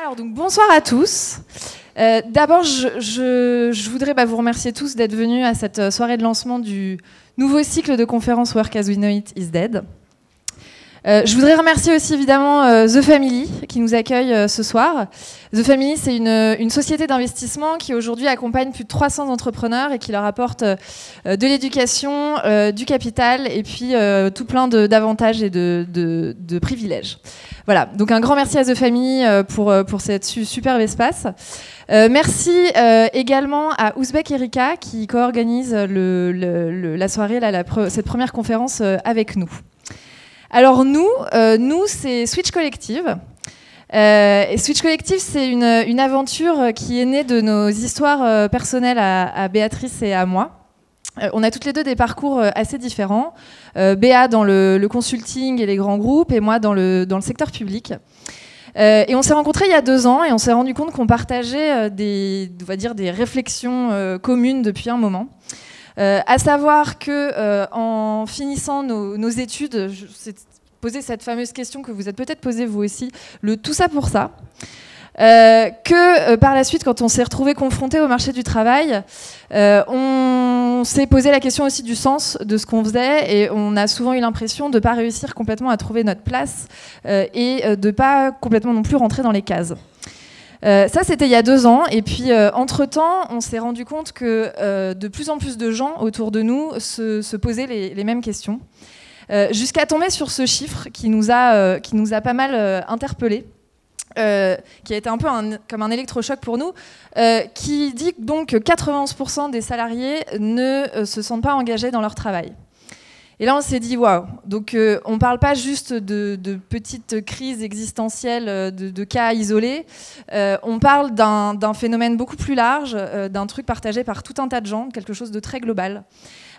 Alors donc bonsoir à tous. D'abord, je voudrais vous remercier tous d'être venus à cette soirée de lancement du nouveau cycle de conférences Work as We Know It is Dead. Je voudrais remercier aussi évidemment The Family qui nous accueille ce soir. The Family, c'est une société d'investissement qui aujourd'hui accompagne plus de 300 entrepreneurs et qui leur apporte de l'éducation, du capital et puis tout plein d'avantages et de privilèges. Voilà, donc un grand merci à The Family pour cette superbe espace. Merci également à Ouzbek Erika qui co-organise la soirée, cette première conférence avec nous. Alors nous c'est Switch Collective. Et Switch Collective, c'est une aventure qui est née de nos histoires personnelles à Béatrice et à moi. On a toutes les deux des parcours assez différents. Béa dans le consulting et les grands groupes, et moi dans le secteur public. Et on s'est rencontrés il y a 2 ans, et on s'est rendu compte qu'on partageait des réflexions communes depuis un moment. À savoir que en finissant nos études, je s'est posé cette fameuse question que vous êtes peut-être posée vous aussi, le tout ça pour ça. Par la suite, quand on s'est retrouvés confrontés au marché du travail, on s'est posé la question aussi du sens de ce qu'on faisait, et on a souvent eu l'impression de ne pas réussir complètement à trouver notre place et de ne pas complètement non plus rentrer dans les cases. Ça, c'était il y a 2 ans. Et puis, entre-temps, on s'est rendu compte que de plus en plus de gens autour de nous se posaient les mêmes questions. Jusqu'à tomber sur ce chiffre qui nous a pas mal interpellés, qui a été un peu comme un électrochoc pour nous, qui dit donc que 91% des salariés ne se sentent pas engagés dans leur travail. Et là, on s'est dit, waouh, donc on ne parle pas juste de petites crises existentielles, de cas isolés, on parle d'un phénomène beaucoup plus large, d'un truc partagé par tout un tas de gens, quelque chose de très global.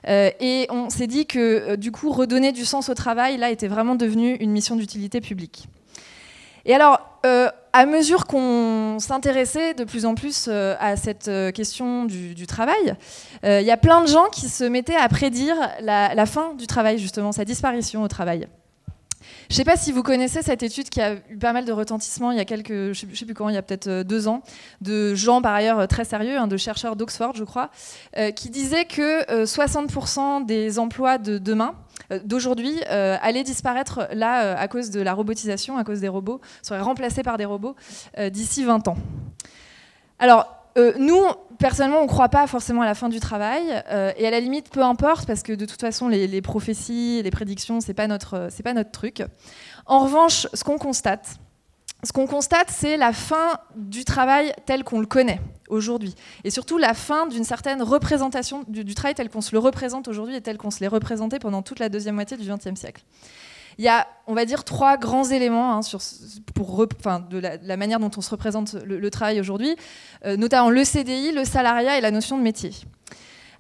Et on s'est dit que, du coup, redonner du sens au travail, là, était vraiment devenu une mission d'utilité publique. Et alors, à mesure qu'on s'intéressait de plus en plus à cette question du travail, il y a plein de gens qui se mettaient à prédire la fin du travail, justement, sa disparition au travail. Je ne sais pas si vous connaissez cette étude qui a eu pas mal de retentissement il y a je sais plus quand, il y a peut-être 2 ans, de gens par ailleurs très sérieux, de chercheurs d'Oxford, je crois, qui disaient que 60% des emplois de demain, d'aujourd'hui, allaient disparaître là à cause de la robotisation, à cause des robots, seraient remplacés par des robots d'ici 20 ans. Alors, nous, personnellement, on ne croit pas forcément à la fin du travail, et à la limite, peu importe, parce que de toute façon, les prophéties, les prédictions, c'est pas notre truc. En revanche, ce qu'on constate, c'est la fin du travail tel qu'on le connaît aujourd'hui, et surtout la fin d'une certaine représentation du travail tel qu'on se le représente aujourd'hui et tel qu'on se l'est représenté pendant toute la deuxième moitié du XXe siècle. Il y a, on va dire, 3 grands éléments de la manière dont on se représente le travail aujourd'hui, notamment le CDI, le salariat et la notion de métier.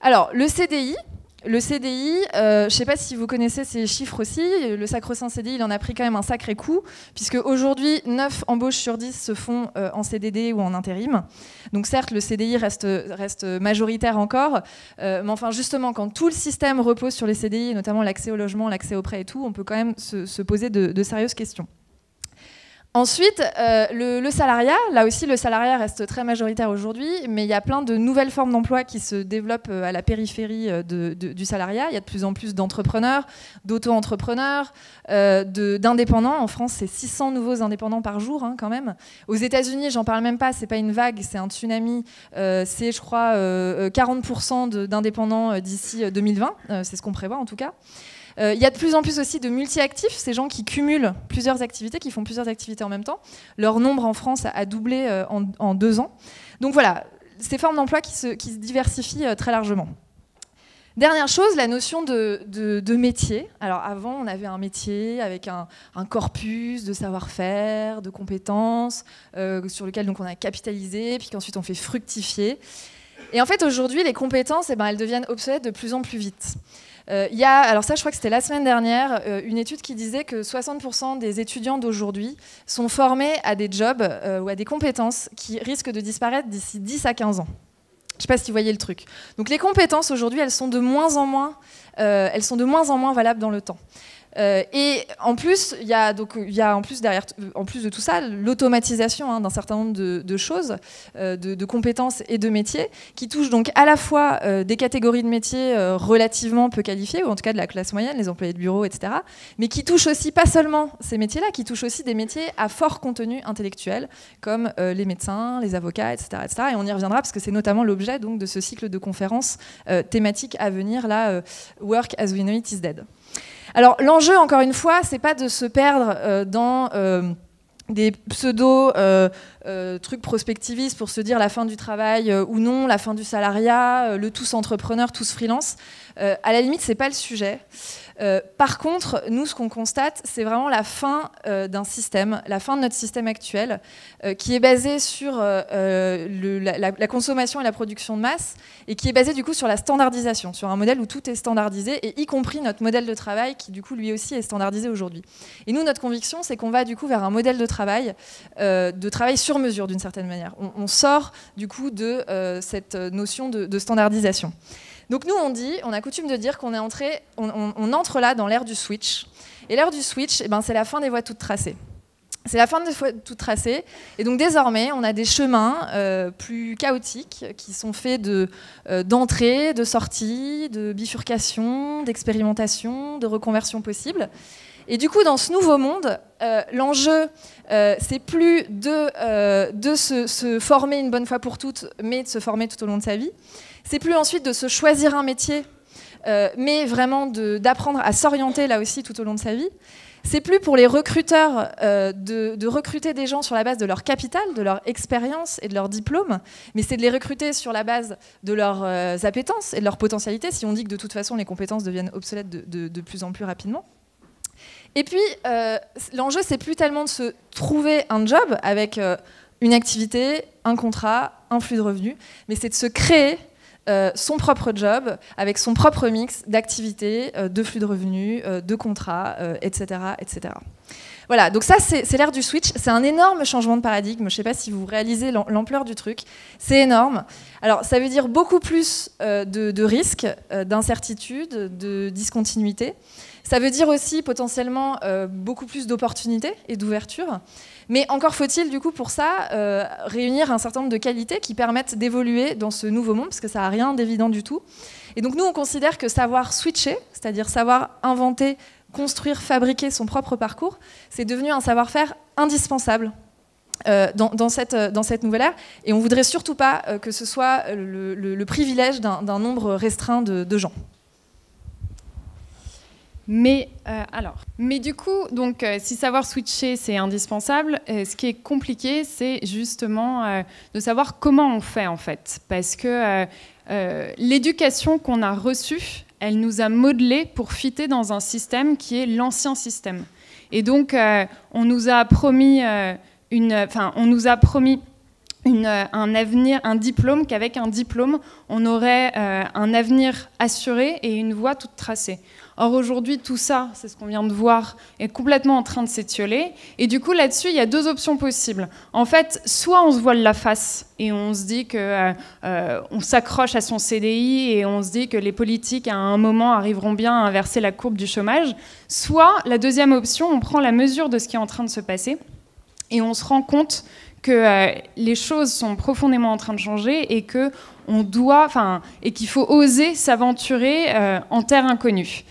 Alors, le CDI, je ne sais pas si vous connaissez ces chiffres aussi, le sacro-saint CDI, il en a pris quand même un sacré coup, puisque aujourd'hui, 9 embauches sur 10 se font en CDD ou en intérim. Donc certes, le CDI reste majoritaire encore, mais enfin justement, quand tout le système repose sur les CDI, notamment l'accès au logement, l'accès aux prêts et tout, on peut quand même se poser de sérieuses questions. Ensuite, le salariat, là aussi le salariat reste très majoritaire aujourd'hui, mais il y a plein de nouvelles formes d'emploi qui se développent à la périphérie du salariat. Il y a de plus en plus d'entrepreneurs, d'auto-entrepreneurs, d'indépendants. En France, c'est 600 nouveaux indépendants par jour quand même. Aux États-Unis, j'en parle même pas, c'est pas une vague, c'est un tsunami. C'est, je crois, 40% d'indépendants d'ici 2020, c'est ce qu'on prévoit en tout cas. Il y a de plus en plus aussi de multi-actifs, ces gens qui cumulent plusieurs activités, qui font plusieurs activités en même temps. Leur nombre en France a doublé en 2 ans. Donc voilà, ces formes d'emploi qui se diversifient très largement. Dernière chose, la notion de métier. Alors avant, on avait un métier avec un corpus de savoir-faire, de compétences, sur lequel donc, on a capitalisé, puis qu'ensuite on fait fructifier. Et en fait, aujourd'hui, les compétences, elles deviennent obsolètes de plus en plus vite. Alors ça, je crois que c'était la semaine dernière, une étude qui disait que 60% des étudiants d'aujourd'hui sont formés à des jobs ou à des compétences qui risquent de disparaître d'ici 10 à 15 ans. Je ne sais pas si vous voyez le truc. Donc les compétences aujourd'hui, elles sont de moins en moins valables dans le temps. Et en plus, il y a en plus de tout ça, l'automatisation d'un certain nombre de choses, de compétences et de métiers, qui touchent donc à la fois des catégories de métiers relativement peu qualifiées, ou en tout cas de la classe moyenne, les employés de bureau, etc., mais qui touchent aussi pas seulement ces métiers-là, qui touchent aussi des métiers à fort contenu intellectuel, comme les médecins, les avocats, etc., etc. Et on y reviendra parce que c'est notamment l'objet donc de ce cycle de conférences thématiques à venir, là, Work as we know it is dead. Alors l'enjeu, encore une fois, c'est pas de se perdre dans des pseudo trucs prospectivistes pour se dire la fin du travail ou non, la fin du salariat, le tous entrepreneur, tous freelance. À la limite, c'est pas le sujet. Par contre, nous, ce qu'on constate, c'est vraiment la fin d'un système, la fin de notre système actuel, qui est basé sur la consommation et la production de masse, et qui est basé du coup sur la standardisation, sur un modèle où tout est standardisé, et y compris notre modèle de travail, qui du coup lui aussi est standardisé aujourd'hui. Et nous, notre conviction, c'est qu'on va du coup vers un modèle de travail sur mesure d'une certaine manière. On sort du coup de cette notion de standardisation. Donc nous, on a coutume de dire qu'on est on entre là dans l'ère du switch. Et l'ère du switch, c'est la fin des voies toutes tracées. C'est la fin des voies toutes tracées. Et donc désormais, on a des chemins plus chaotiques qui sont faits d'entrées, de sorties, de bifurcations, d'expérimentations, de reconversions possibles. Et du coup, dans ce nouveau monde, l'enjeu, c'est plus de se former une bonne fois pour toutes, mais de se former tout au long de sa vie. C'est plus ensuite de se choisir un métier, mais vraiment d'apprendre à s'orienter là aussi tout au long de sa vie. C'est plus pour les recruteurs de recruter des gens sur la base de leur capital, de leur expérience et de leur diplôme, mais c'est de les recruter sur la base de leurs appétences et de leurs potentialités, si on dit que de toute façon les compétences deviennent obsolètes de plus en plus rapidement. Et puis, l'enjeu, c'est plus tellement de se trouver un job avec une activité, un contrat, un flux de revenus, mais c'est de se créer son propre job avec son propre mix d'activités, de flux de revenus, de contrats, etc., etc. Voilà, donc ça, c'est l'ère du switch. C'est un énorme changement de paradigme. Je ne sais pas si vous réalisez l'ampleur du truc. C'est énorme. Alors, ça veut dire beaucoup plus de risques, d'incertitudes, de discontinuité. Ça veut dire aussi potentiellement beaucoup plus d'opportunités et d'ouverture. Mais encore faut-il, du coup, pour ça, réunir un certain nombre de qualités qui permettent d'évoluer dans ce nouveau monde, parce que ça n'a rien d'évident du tout. Et donc nous, on considère que savoir switcher, c'est-à-dire savoir inventer, construire, fabriquer son propre parcours, c'est devenu un savoir-faire indispensable dans cette nouvelle ère. Et on ne voudrait surtout pas que ce soit le privilège d'un nombre restreint de gens. Mais du coup, donc, si savoir switcher, c'est indispensable, ce qui est compliqué, c'est justement de savoir comment on fait, en fait. Parce que l'éducation qu'on a reçue, elle nous a modelés pour fitter dans un système qui est l'ancien système. Et donc, on nous a promis un avenir, un diplôme, qu'avec un diplôme, on aurait un avenir assuré et une voie toute tracée. Or, aujourd'hui, tout ça, c'est ce qu'on vient de voir, est complètement en train de s'étioler. Et du coup, là-dessus, il y a deux options possibles. En fait, soit on se voile la face et on se dit qu'on s'accroche à son CDI et on se dit que les politiques, à un moment, arriveront bien à inverser la courbe du chômage. Soit, la deuxième option, on prend la mesure de ce qui est en train de se passer et on se rend compte que les choses sont profondément en train de changer et qu'il faut oser s'aventurer en terre inconnue.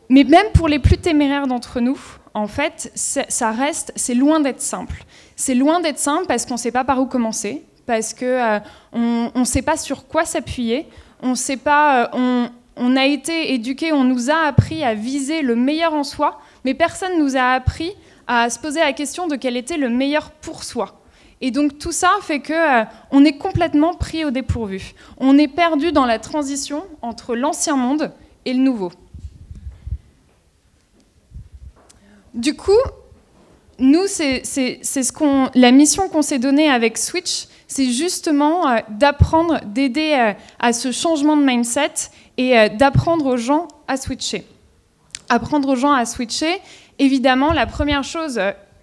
Mais même pour les plus téméraires d'entre nous, en fait, c'est loin d'être simple. C'est loin d'être simple parce qu'on ne sait pas par où commencer, parce qu'on ne sait pas sur quoi s'appuyer, on a été éduqués, on nous a appris à viser le meilleur en soi, mais personne ne nous a appris à se poser la question de quel était le meilleur pour soi. Et donc tout ça fait qu'on est complètement pris au dépourvu. On est perdu dans la transition entre l'ancien monde et le nouveau. Du coup, nous, la mission qu'on s'est donnée avec Switch, c'est justement d'apprendre, d'aider à ce changement de mindset et d'apprendre aux gens à switcher. Apprendre aux gens à switcher, évidemment, la première chose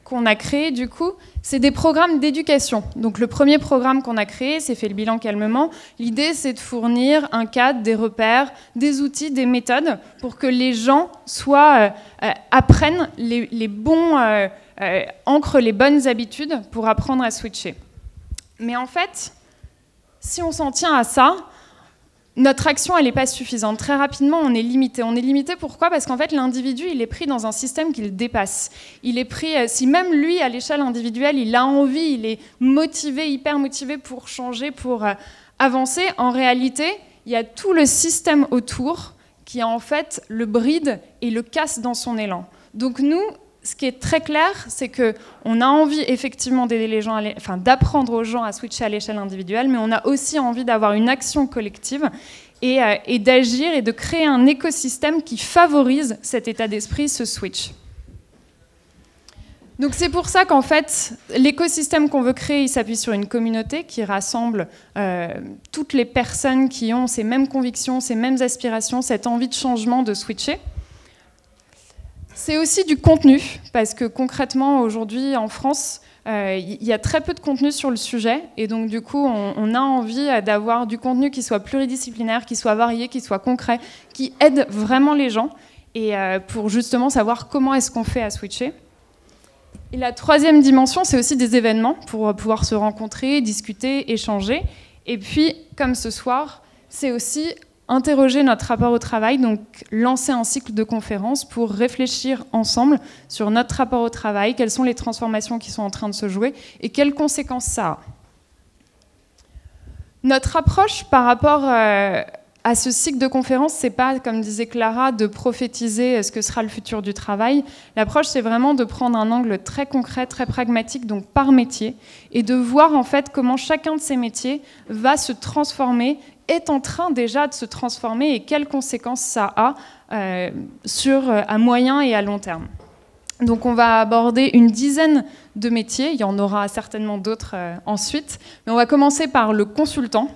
qu'on a créés, du coup, c'est des programmes d'éducation. Donc le premier programme qu'on a créé, c'est fait le bilan calmement. L'idée, c'est de fournir un cadre, des repères, des outils, des méthodes pour que les gens apprennent ancrent les bonnes habitudes pour apprendre à switcher. Mais en fait, si on s'en tient à ça, notre action, elle n'est pas suffisante. Très rapidement, on est limité. On est limité pourquoi ? Parce qu'en fait, l'individu, il est pris dans un système qui le dépasse. Il est pris, si même lui, à l'échelle individuelle, il a envie, il est motivé, hyper motivé pour changer, pour avancer, en réalité, il y a tout le système autour qui, en fait, le bride et le casse dans son élan. Donc nous, ce qui est très clair, c'est qu'on a envie effectivement d'aider les gens, d'apprendre aux gens à switcher à l'échelle individuelle, mais on a aussi envie d'avoir une action collective et d'agir et de créer un écosystème qui favorise cet état d'esprit, ce switch. Donc c'est pour ça qu'en fait, l'écosystème qu'on veut créer, il s'appuie sur une communauté qui rassemble toutes les personnes qui ont ces mêmes convictions, ces mêmes aspirations, cette envie de changement, de switcher. C'est aussi du contenu, parce que concrètement, aujourd'hui, en France, il y a très peu de contenu sur le sujet, et donc du coup, on a envie d'avoir du contenu qui soit pluridisciplinaire, qui soit varié, qui soit concret, qui aide vraiment les gens, et pour justement savoir comment est-ce qu'on fait à switcher. Et la troisième dimension, c'est aussi des événements, pour pouvoir se rencontrer, discuter, échanger. Et puis, comme ce soir, c'est aussi interroger notre rapport au travail, donc lancer un cycle de conférences pour réfléchir ensemble sur notre rapport au travail, quelles sont les transformations qui sont en train de se jouer et quelles conséquences ça a. Notre approche par rapport à ce cycle de conférences, c'est pas, comme disait Clara, de prophétiser ce que sera le futur du travail. L'approche, c'est vraiment de prendre un angle très concret, très pragmatique, donc par métier, et de voir en fait comment chacun de ces métiers va se transformer, est en train déjà de se transformer et quelles conséquences ça a à moyen et à long terme. Donc on va aborder une dizaine de métiers, il y en aura certainement d'autres ensuite, mais on va commencer par le consultant.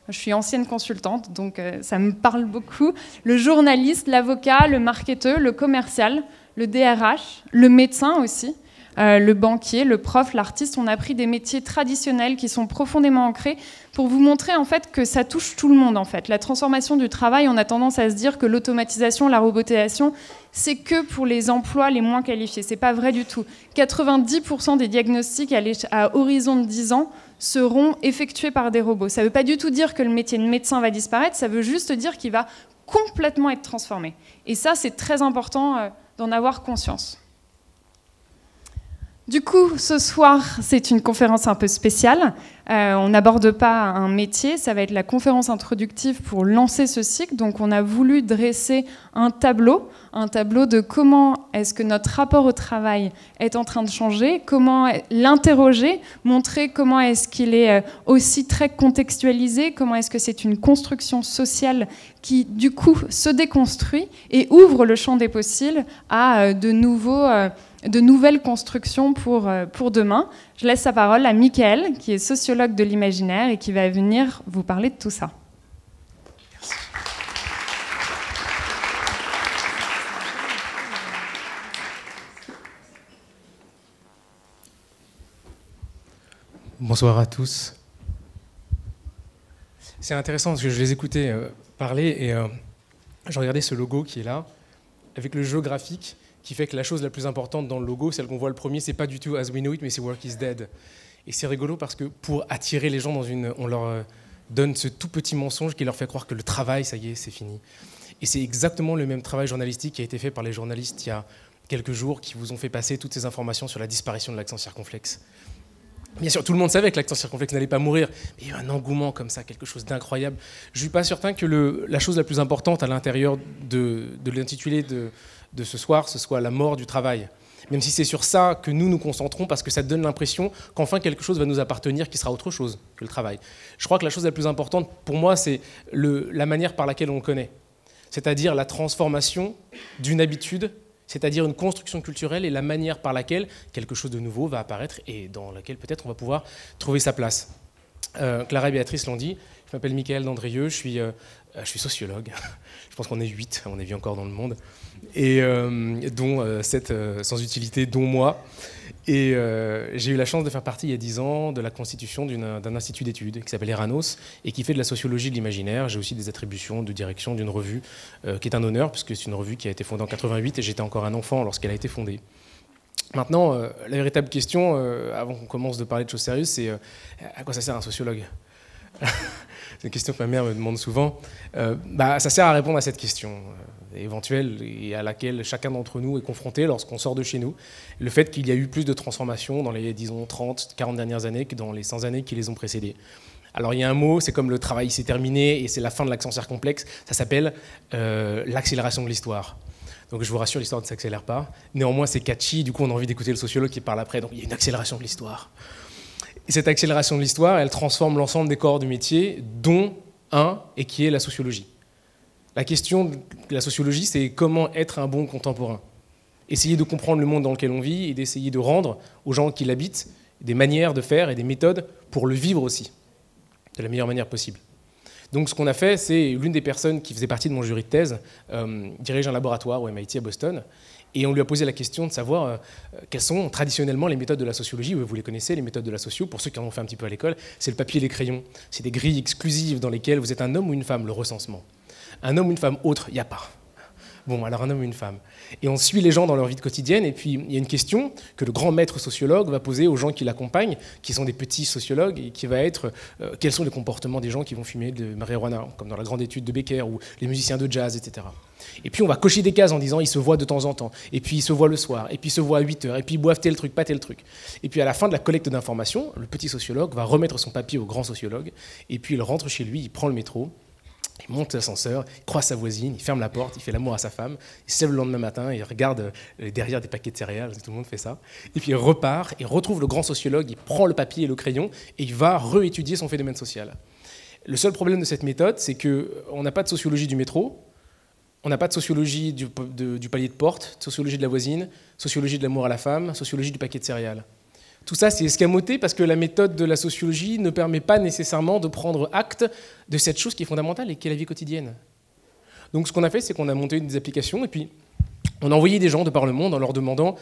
Je suis ancienne consultante, donc ça me parle beaucoup. Le journaliste, l'avocat, le marketeur, le commercial, le DRH, le médecin aussi, le banquier, le prof, l'artiste. On a pris des métiers traditionnels qui sont profondément ancrés pour vous montrer en fait que ça touche tout le monde. En fait. La transformation du travail, on a tendance à se dire que l'automatisation, la robotisation, c'est que pour les emplois les moins qualifiés. C'est pas vrai du tout. 90% des diagnostics à horizon de 10 ans seront effectués par des robots. Ça ne veut pas du tout dire que le métier de médecin va disparaître, ça veut juste dire qu'il va complètement être transformé. Et ça, c'est très important d'en avoir conscience. Du coup, ce soir, c'est une conférence un peu spéciale. On n'aborde pas un métier, ça va être la conférence introductive pour lancer ce cycle. Donc, on a voulu dresser un tableau de comment est-ce que notre rapport au travail est en train de changer, comment l'interroger, montrer comment est-ce qu'il est aussi très contextualisé, comment est-ce que c'est une construction sociale qui, du coup, se déconstruit et ouvre le champ des possibles à de nouvelles constructions pour demain. Je laisse la parole à Mickaël, qui est sociologue de l'imaginaire et qui va venir vous parler de tout ça. Bonsoir à tous. C'est intéressant parce que je les écoutais parler et je regardais ce logo qui est là, avec le jeu graphique qui fait que la chose la plus importante dans le logo, celle qu'on voit le premier, c'est pas du tout As We Know It, mais c'est Work is Dead. Et c'est rigolo parce que pour attirer les gens on leur donne ce tout petit mensonge qui leur fait croire que le travail, ça y est, c'est fini. Et c'est exactement le même travail journalistique qui a été fait par les journalistes il y a quelques jours, qui vous ont fait passer toutes ces informations sur la disparition de l'accent circonflexe. Bien sûr, tout le monde savait que l'accent circonflexe n'allait pas mourir, mais il y a eu un engouement comme ça, quelque chose d'incroyable. Je ne suis pas certain que la chose la plus importante à l'intérieur de l'intitulé de ce soir, ce soit la mort du travail. Même si c'est sur ça que nous nous concentrons, parce que ça donne l'impression qu'enfin quelque chose va nous appartenir qui sera autre chose que le travail. Je crois que la chose la plus importante pour moi, c'est la manière par laquelle on le connaît. C'est-à-dire la transformation d'une habitude, c'est-à-dire une construction culturelle et la manière par laquelle quelque chose de nouveau va apparaître et dans laquelle peut-être on va pouvoir trouver sa place. Clara et Béatrice l'ont dit, je m'appelle Mickaël Dandrieux, je suis Je suis sociologue. Je pense qu'on est 8, à mon avis, encore dans le monde. Et dont 7 sans utilité, dont moi. Et j'ai eu la chance de faire partie, il y a 10 ans, de la constitution d'un institut d'études qui s'appelle Eranos et qui fait de la sociologie de l'imaginaire. J'ai aussi des attributions de direction d'une revue qui est un honneur, puisque c'est une revue qui a été fondée en 88 et j'étais encore un enfant lorsqu'elle a été fondée. Maintenant, la véritable question, avant qu'on commence de parler de choses sérieuses, c'est à quoi ça sert un sociologue? C'est une question que ma mère me demande souvent. Ça sert à répondre à cette question éventuelle et à laquelle chacun d'entre nous est confronté lorsqu'on sort de chez nous. Le fait qu'il y a eu plus de transformations dans les, disons, 30, 40 dernières années que dans les 100 années qui les ont précédées. Alors il y a un mot, c'est comme le travail s'est terminé et c'est la fin de l'accent circonflexe, ça s'appelle l'accélération de l'histoire. Donc je vous rassure, l'histoire ne s'accélère pas. Néanmoins, c'est catchy, du coup on a envie d'écouter le sociologue qui parle après, donc il y a une accélération de l'histoire. Et cette accélération de l'histoire, elle transforme l'ensemble des corps du métier, dont un, et qui est la sociologie. La question de la sociologie, c'est comment être un bon contemporain. Essayer de comprendre le monde dans lequel on vit et d'essayer de rendre aux gens qui l'habitent des manières de faire et des méthodes pour le vivre aussi, de la meilleure manière possible. Donc ce qu'on a fait, c'est l'une des personnes qui faisait partie de mon jury de thèse dirige un laboratoire au MIT à Boston. Et on lui a posé la question de savoir quelles sont traditionnellement les méthodes de la sociologie. Vous les connaissez, les méthodes de la socio, pour ceux qui en ont fait un petit peu à l'école. C'est le papier et les crayons. C'est des grilles exclusives dans lesquelles vous êtes un homme ou une femme, le recensement. Un homme ou une femme autre, il n'y a pas. Bon, alors un homme ou une femme. Et on suit les gens dans leur vie quotidienne, et puis il y a une question que le grand maître sociologue va poser aux gens qui l'accompagnent, qui sont des petits sociologues, et qui va être quels sont les comportements des gens qui vont fumer de marijuana, comme dans la grande étude de Becker, ou les musiciens de jazz, etc. Et puis on va cocher des cases en disant ils se voient de temps en temps, et puis ils se voient le soir, et puis ils se voient à 8 heures, et puis ils boivent tel truc, pas tel truc. Et puis à la fin de la collecte d'informations, le petit sociologue va remettre son papier au grand sociologue, et puis il rentre chez lui, il prend le métro, il monte l'ascenseur, il croise sa voisine, il ferme la porte, il fait l'amour à sa femme, il se lève le lendemain matin, il regarde derrière des paquets de céréales, tout le monde fait ça, et puis il repart, il retrouve le grand sociologue, il prend le papier et le crayon, et il va réétudier son phénomène social. Le seul problème de cette méthode, c'est qu'on n'a pas de sociologie du métro, on n'a pas de sociologie du palier de porte, sociologie de la voisine, sociologie de l'amour à la femme, sociologie du paquet de céréales. Tout ça, c'est escamoté parce que la méthode de la sociologie ne permet pas nécessairement de prendre acte de cette chose qui est fondamentale et qui est la vie quotidienne. Donc ce qu'on a fait, c'est qu'on a monté des applications et puis on a envoyé des gens de par le monde en leur demandant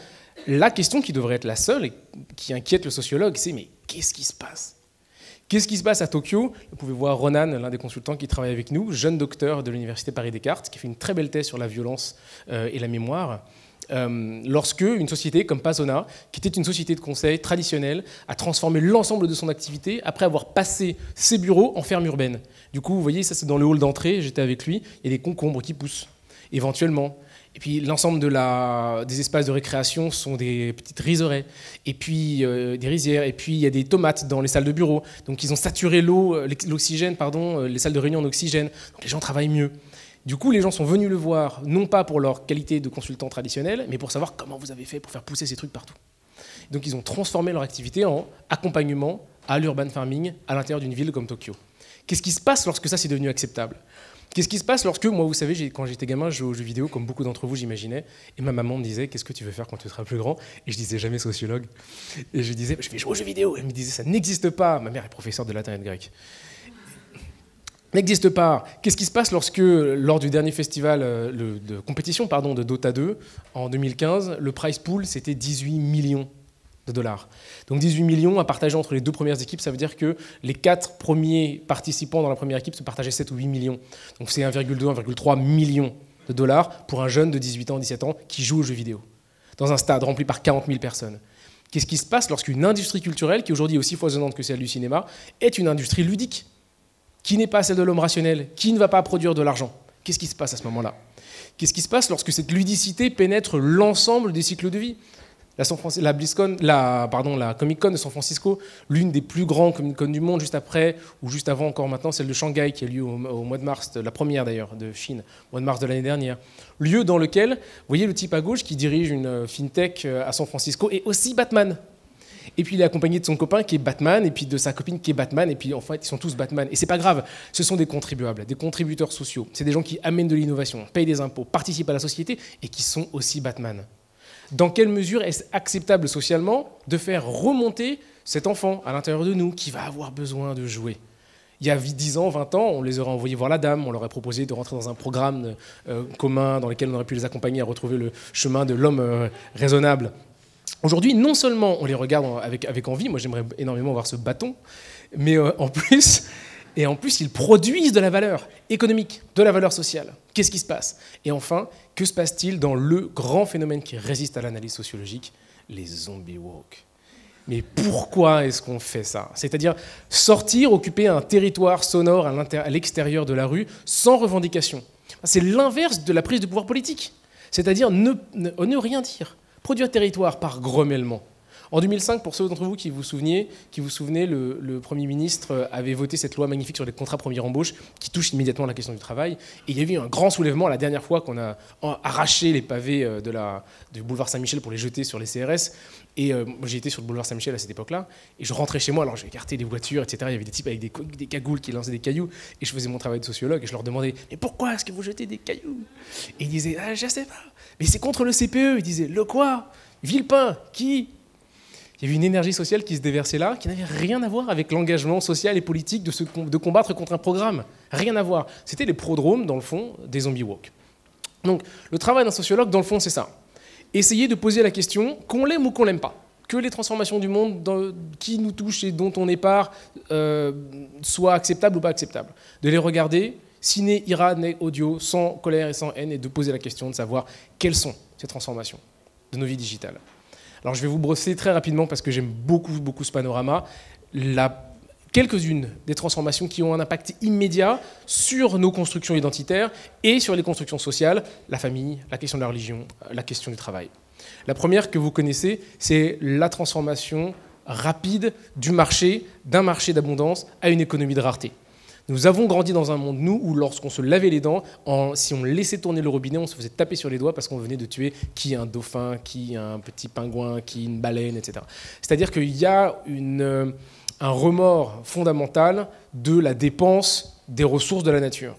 la question qui devrait être la seule et qui inquiète le sociologue, c'est mais qu'est-ce qui se passe ? Qu'est-ce qui se passe à Tokyo ? Vous pouvez voir Ronan, l'un des consultants qui travaille avec nous, jeune docteur de l'université Paris-Descartes, qui fait une très belle thèse sur la violence et la mémoire. Lorsque une société comme Pasona, qui était une société de conseil traditionnelle, a transformé l'ensemble de son activité après avoir passé ses bureaux en ferme urbaine. Du coup, vous voyez, ça c'est dans le hall d'entrée, j'étais avec lui, il y a des concombres qui poussent, éventuellement. Et puis l'ensemble des espaces de récréation sont des petites riseraies, et puis des rizières, et puis il y a des tomates dans les salles de bureau. Donc ils ont saturé l'oxygène, les salles de réunion en oxygène, donc les gens travaillent mieux. Du coup, les gens sont venus le voir, non pas pour leur qualité de consultant traditionnel, mais pour savoir comment vous avez fait pour faire pousser ces trucs partout. Donc ils ont transformé leur activité en accompagnement à l'urban farming à l'intérieur d'une ville comme Tokyo. Qu'est-ce qui se passe lorsque ça c'est devenu acceptable ? Qu'est-ce qui se passe lorsque, moi vous savez, quand j'étais gamin, je jouais aux jeux vidéo, comme beaucoup d'entre vous j'imaginais, et ma maman me disait « Qu'est-ce que tu veux faire quand tu seras plus grand ?» Et je disais jamais sociologue. Et je disais « Je vais jouer aux jeux vidéo !» Elle me disait « Ça n'existe pas !» Ma mère est professeure de latin et de grec. N'existe pas. Qu'est-ce qui se passe lorsque, lors du dernier festival de compétition de Dota 2, en 2015, le prize pool, c'était 18 millions de dollars. Donc 18 millions à partager entre les deux premières équipes, ça veut dire que les 4 premiers participants dans la première équipe se partageaient 7 ou 8 millions. Donc c'est 1,2, 1,3 millions de dollars pour un jeune de 18 ans, 17 ans qui joue aux jeux vidéo, dans un stade rempli par 40 000 personnes. Qu'est-ce qui se passe lorsqu'une industrie culturelle, qui aujourd'hui est aussi foisonnante que celle du cinéma, est une industrie ludique ? Qui n'est pas celle de l'homme rationnel, qui ne va pas produire de l'argent. Qu'est-ce qui se passe à ce moment-là ? Qu'est-ce qui se passe lorsque cette ludicité pénètre l'ensemble des cycles de vie ? La Comic-Con de San Francisco, l'une des plus grandes Comic-Con du monde, juste après, ou juste avant encore maintenant, celle de Shanghai, qui a lieu au mois de mars, la première d'ailleurs, de Chine, au mois de mars de l'année dernière. Lieu dans lequel, vous voyez le type à gauche qui dirige une fintech à San Francisco, est aussi Batman. Et puis il est accompagné de son copain qui est Batman, et puis de sa copine qui est Batman, et puis en fait ils sont tous Batman. Et c'est pas grave, ce sont des contribuables, des contributeurs sociaux. C'est des gens qui amènent de l'innovation, payent des impôts, participent à la société, et qui sont aussi Batman. Dans quelle mesure est-ce acceptable socialement de faire remonter cet enfant à l'intérieur de nous qui va avoir besoin de jouer ? Il y a 10 ans, 20 ans, on les aurait envoyés voir la dame, on leur aurait proposé de rentrer dans un programme commun dans lequel on aurait pu les accompagner à retrouver le chemin de l'homme raisonnable. Aujourd'hui, non seulement on les regarde avec envie, moi j'aimerais énormément voir ce bâton, mais en plus, ils produisent de la valeur économique, de la valeur sociale. Qu'est-ce qui se passe? Et enfin, que se passe-t-il dans le grand phénomène qui résiste à l'analyse sociologique, les zombie walk? Mais pourquoi est-ce qu'on fait ça? C'est-à-dire sortir, occuper un territoire sonore à l'extérieur de la rue sans revendication. C'est l'inverse de la prise de pouvoir politique. C'est-à-dire ne rien dire. Produire territoire par grommellement. En 2005, pour ceux d'entre vous qui vous souvenez, le Premier ministre avait voté cette loi magnifique sur les contrats première embauche qui touche immédiatement la question du travail. Et il y a eu un grand soulèvement la dernière fois qu'on a arraché les pavés du boulevard Saint-Michel pour les jeter sur les CRS. Et moi, j'ai été sur le boulevard Saint-Michel à cette époque-là. Et je rentrais chez moi, alors j'ai écarté les voitures, etc. Il y avait des types avec des cagoules qui lançaient des cailloux. Et je faisais mon travail de sociologue et je leur demandais « Mais pourquoi est-ce que vous jetez des cailloux ?» Et ils disaient « Ah, je sais pas. Mais c'est contre le CPE. » Ils disaient « Le quoi? Villepin? Qui ?» Il y avait une énergie sociale qui se déversait là, qui n'avait rien à voir avec l'engagement social et politique de combattre contre un programme. Rien à voir. C'était les prodromes, dans le fond, des zombie walk. Donc, le travail d'un sociologue, dans le fond, c'est ça. Essayer de poser la question, qu'on l'aime ou qu'on l'aime pas, que les transformations du monde qui nous touchent et dont on est part soient acceptables ou pas acceptables. De les regarder, ciné, ira, né, audio, sans colère et sans haine, et de poser la question de savoir quelles sont ces transformations de nos vies digitales. Alors je vais vous brosser très rapidement, parce que j'aime beaucoup ce panorama, quelques-unes des transformations qui ont un impact immédiat sur nos constructions identitaires et sur les constructions sociales, la famille, la question de la religion, la question du travail. La première que vous connaissez, c'est la transformation rapide d'un marché d'abondance à une économie de rareté. Nous avons grandi dans un monde, nous, où lorsqu'on se lavait les dents, si on laissait tourner le robinet, on se faisait taper sur les doigts parce qu'on venait de tuer qui un dauphin, qui un petit pingouin, qui une baleine, etc. C'est-à-dire qu'il y a un remords fondamental de la dépense des ressources de la nature.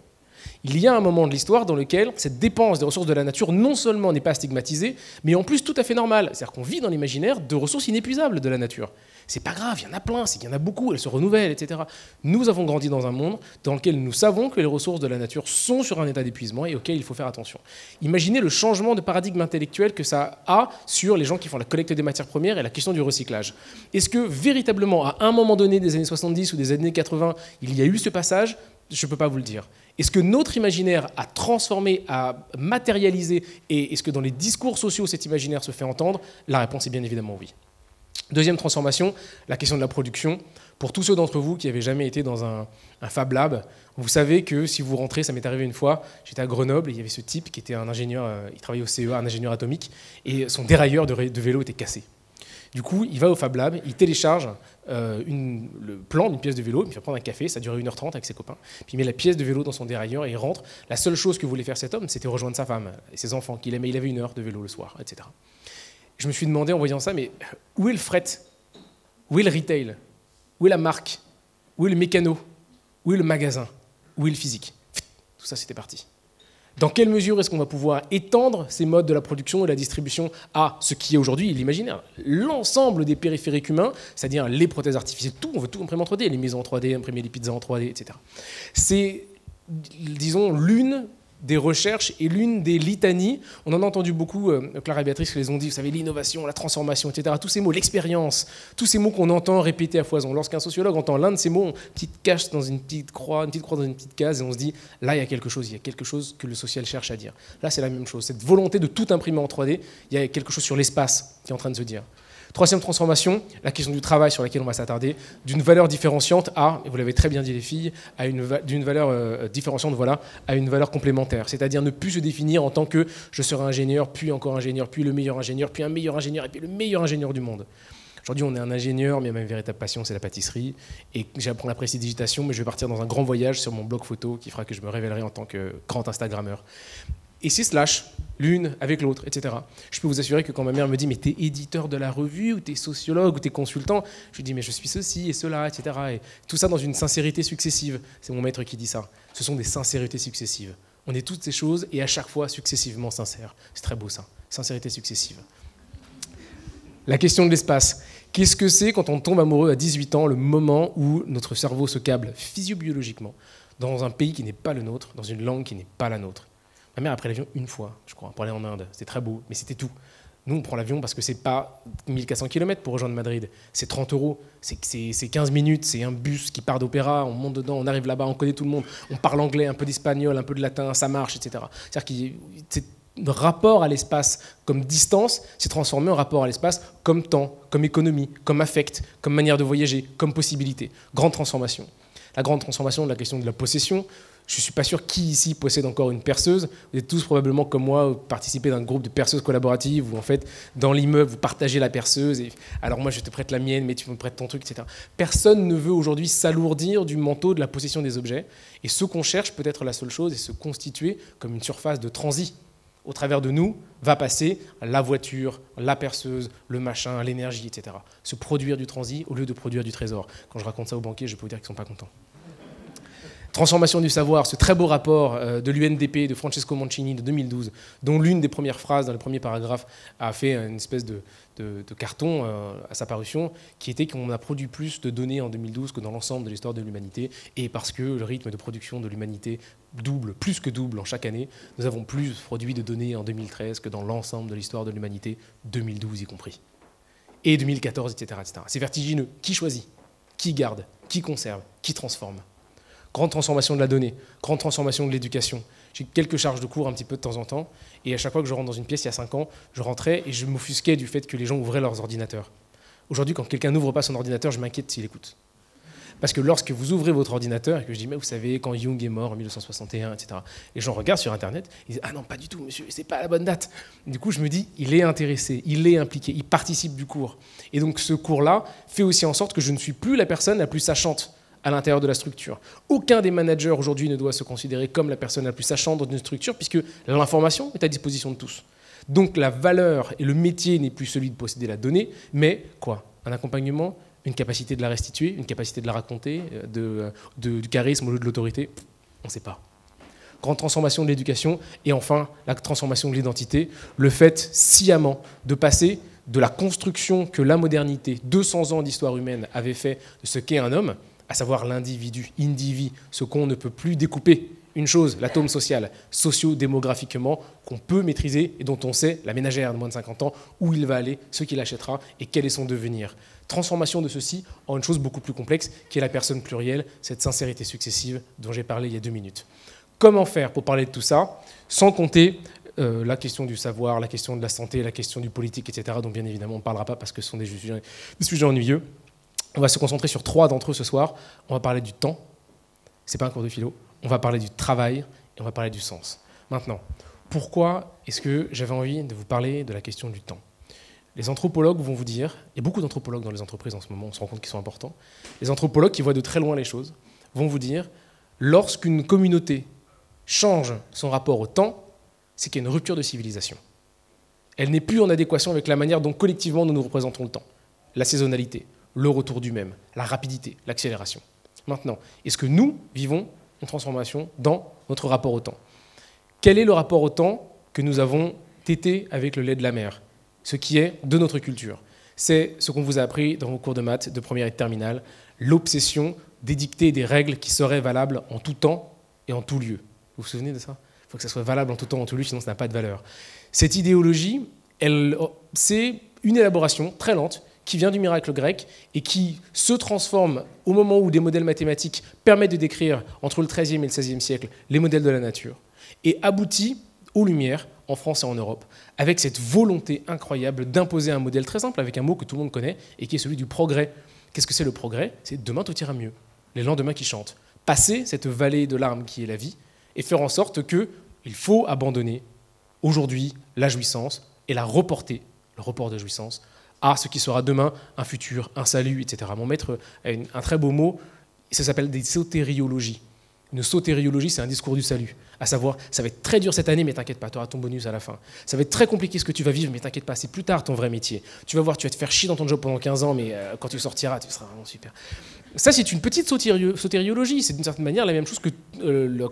Il y a un moment de l'histoire dans lequel cette dépense des ressources de la nature non seulement n'est pas stigmatisée, mais en plus tout à fait normale. C'est-à-dire qu'on vit dans l'imaginaire de ressources inépuisables de la nature. C'est pas grave, il y en a plein, il y en a beaucoup, elles se renouvellent, etc. Nous avons grandi dans un monde dans lequel nous savons que les ressources de la nature sont sur un état d'épuisement et auquel il faut faire attention. Imaginez le changement de paradigme intellectuel que ça a sur les gens qui font la collecte des matières premières et la question du recyclage. Est-ce que véritablement, à un moment donné des années 70 ou des années 80, il y a eu ce passage? Je ne peux pas vous le dire. Est-ce que notre imaginaire a transformé, a matérialisé, et est-ce que dans les discours sociaux cet imaginaire se fait entendre? La réponse est bien évidemment oui. Deuxième transformation, la question de la production. Pour tous ceux d'entre vous qui n'avaient jamais été dans un Fab Lab, vous savez que si vous rentrez, ça m'est arrivé une fois, j'étais à Grenoble et il y avait ce type qui était un ingénieur, il travaillait au CEA, un ingénieur atomique, et son dérailleur de vélo était cassé. Du coup, il va au Fab Lab, il télécharge le plan d'une pièce de vélo, il fait prendre un café, ça durait 1h30 avec ses copains, puis il met la pièce de vélo dans son dérailleur et il rentre. La seule chose que voulait faire cet homme, c'était rejoindre sa femme et ses enfants qu'il aimait. Il avait 1 heure de vélo le soir, etc. Je me suis demandé en voyant ça, mais où est le fret? Où est le retail? Où est la marque? Où est le mécano? Où est le magasin? Où est le physique? Tout ça, c'était parti. Dans quelle mesure est-ce qu'on va pouvoir étendre ces modes de la production et de la distribution à ce qui est aujourd'hui l'imaginaire? L'ensemble des périphériques humains, c'est-à-dire les prothèses artificielles, tout, on veut tout imprimer en 3D, les maisons en 3D, imprimer les pizzas en 3D, etc. C'est, disons, l'une des recherches et l'une des litanies. On en a entendu beaucoup, Clara et Béatrice les ont dit, vous savez, l'innovation, la transformation, etc. Tous ces mots, l'expérience, tous ces mots qu'on entend répéter à foison. Lorsqu'un sociologue entend l'un de ces mots, on petite cache dans une petite croix dans une petite case, et on se dit, là, il y a quelque chose que le social cherche à dire. Là, c'est la même chose. Cette volonté de tout imprimer en 3D, il y a quelque chose sur l'espace qui est en train de se dire. Troisième transformation, la question du travail sur laquelle on va s'attarder, d'une valeur différenciante à, et vous l'avez très bien dit les filles, d'une valeur différenciante voilà, à une valeur complémentaire. C'est-à-dire ne plus se définir en tant que je serai ingénieur, puis encore ingénieur, puis le meilleur ingénieur, puis un meilleur ingénieur, et puis le meilleur ingénieur du monde. Aujourd'hui, on est un ingénieur, mais ma véritable passion, c'est la pâtisserie. Et j'apprends la prestidigitation, mais je vais partir dans un grand voyage sur mon blog photo qui fera que je me révélerai en tant que grand Instagrammeur. Et c'est slash, l'une avec l'autre, etc. Je peux vous assurer que quand ma mère me dit « mais t'es éditeur de la revue, ou t'es sociologue, ou t'es consultant », je lui dis « mais je suis ceci et cela, etc. » Et tout ça dans une sincérité successive. C'est mon maître qui dit ça. Ce sont des sincérités successives. On est toutes ces choses et à chaque fois successivement sincères. C'est très beau ça, sincérité successive. La question de l'espace. Qu'est-ce que c'est quand on tombe amoureux à 18 ans, le moment où notre cerveau se câble physiobiologiquement dans un pays qui n'est pas le nôtre, dans une langue qui n'est pas la nôtre? Ma mère a pris l'avion une fois, je crois, pour aller en Inde. C'était très beau, mais c'était tout. Nous, on prend l'avion parce que c'est pas 1400 km pour rejoindre Madrid. C'est 30 €, c'est 15 minutes, c'est un bus qui part d'Opéra, on monte dedans, on arrive là-bas, on connaît tout le monde, on parle anglais, un peu d'espagnol, un peu de latin, ça marche, etc. C'est-à-dire que le rapport à l'espace comme distance s'est transformé en rapport à l'espace comme temps, comme économie, comme affect, comme manière de voyager, comme possibilité. Grande transformation. La grande transformation de la question de la possession. Je ne suis pas sûr qui ici possède encore une perceuse. Vous êtes tous probablement comme moi participé d'un groupe de perceuses collaboratives où en fait dans l'immeuble vous partagez la perceuse. Et alors moi je te prête la mienne, mais tu me prêtes ton truc, etc. Personne ne veut aujourd'hui s'alourdir du manteau de la possession des objets. Et ce qu'on cherche peut être la seule chose et se constituer comme une surface de transit. Au travers de nous va passer la voiture, la perceuse, le machin, l'énergie, etc. Se produire du transit au lieu de produire du trésor. Quand je raconte ça aux banquiers, je peux vous dire qu'ils ne sont pas contents. Transformation du savoir, ce très beau rapport de l'UNDP, de Francesco Mancini de 2012, dont l'une des premières phrases dans le premier paragraphe a fait une espèce de carton à sa parution, qui était qu'on a produit plus de données en 2012 que dans l'ensemble de l'histoire de l'humanité, et parce que le rythme de production de l'humanité double, plus que double en chaque année, nous avons plus produit de données en 2013 que dans l'ensemble de l'histoire de l'humanité, 2012 y compris, et 2014, etc. etc. C'est vertigineux. Qui choisit? Qui garde? Qui conserve? Qui transforme? Grande transformation de la donnée, grande transformation de l'éducation. J'ai quelques charges de cours un petit peu de temps en temps, et à chaque fois que je rentre dans une pièce, il y a 5 ans, je rentrais et je m'offusquais du fait que les gens ouvraient leurs ordinateurs. Aujourd'hui, quand quelqu'un n'ouvre pas son ordinateur, je m'inquiète s'il écoute. Parce que lorsque vous ouvrez votre ordinateur, et que je dis, mais vous savez, quand Jung est mort en 1961, etc., les gens regardent sur Internet, ils disent, ah non, pas du tout, monsieur, c'est pas la bonne date. Du coup, je me dis, il est intéressé, il est impliqué, il participe du cours. Et donc, ce cours-là fait aussi en sorte que je ne suis plus la personne la plus sachante à l'intérieur de la structure. Aucun des managers aujourd'hui ne doit se considérer comme la personne la plus sachante dans une structure, puisque l'information est à disposition de tous. Donc la valeur et le métier n'est plus celui de posséder la donnée, mais quoi? Un accompagnement, une capacité de la restituer, une capacité de la raconter, du charisme au lieu de l'autorité? On ne sait pas. Grande transformation de l'éducation, et enfin la transformation de l'identité, le fait sciemment de passer de la construction que la modernité, 200 ans d'histoire humaine, avait fait de ce qu'est un homme, à savoir l'individu, ce qu'on ne peut plus découper. Une chose, l'atome social, socio-démographiquement, qu'on peut maîtriser et dont on sait, la ménagère de moins de 50 ans, où il va aller, ce qu'il achètera et quel est son devenir. Transformation de ceci en une chose beaucoup plus complexe, qui est la personne plurielle, cette sincérité successive dont j'ai parlé il y a 2 minutes. Comment faire pour parler de tout ça, sans compter la question du savoir, la question de la santé, la question du politique, etc., dont bien évidemment on ne parlera pas parce que ce sont des sujets ennuyeux. On va se concentrer sur 3 d'entre eux ce soir. On va parler du temps, c'est pas un cours de philo. On va parler du travail et on va parler du sens. Maintenant, pourquoi est-ce que j'avais envie de vous parler de la question du temps? Les anthropologues vont vous dire, il y a beaucoup d'anthropologues dans les entreprises en ce moment, on se rend compte qu'ils sont importants, les anthropologues qui voient de très loin les choses vont vous dire, lorsqu'une communauté change son rapport au temps, c'est qu'il y a une rupture de civilisation. Elle n'est plus en adéquation avec la manière dont collectivement nous nous représentons le temps. La saisonnalité, le retour du même, la rapidité, l'accélération. Maintenant, est-ce que nous vivons une transformation dans notre rapport au temps? Quel est le rapport au temps que nous avons tété avec le lait de la mer? Ce qui est de notre culture. C'est ce qu'on vous a appris dans vos cours de maths de première et de terminale, l'obsession d'édicter des règles qui seraient valables en tout temps et en tout lieu. Vous vous souvenez de ça? Il faut que ça soit valable en tout temps et en tout lieu, sinon ça n'a pas de valeur. Cette idéologie, c'est une élaboration très lente qui vient du miracle grec et qui se transforme au moment où des modèles mathématiques permettent de décrire entre le XIIIe et le XVIe siècle les modèles de la nature et aboutit aux Lumières, en France et en Europe, avec cette volonté incroyable d'imposer un modèle très simple avec un mot que tout le monde connaît et qui est celui du progrès. Qu'est-ce que c'est le progrès? C'est demain tout ira mieux, les lendemains qui chantent. Passer cette vallée de larmes qui est la vie et faire en sorte qu'il faut abandonner aujourd'hui la jouissance et la reporter, le report de jouissance, à ce qui sera demain un futur, un salut, etc. Mon maître a un très beau mot, ça s'appelle des sotériologies. Une sotériologie, c'est un discours du salut. À savoir, ça va être très dur cette année, mais t'inquiète pas, tu auras ton bonus à la fin. Ça va être très compliqué ce que tu vas vivre, mais t'inquiète pas, c'est plus tard ton vrai métier. Tu vas voir, tu vas te faire chier dans ton job pendant 15 ans, mais quand tu sortiras, tu seras vraiment super. Ça, c'est une petite sotériologie. C'est d'une certaine manière la même chose que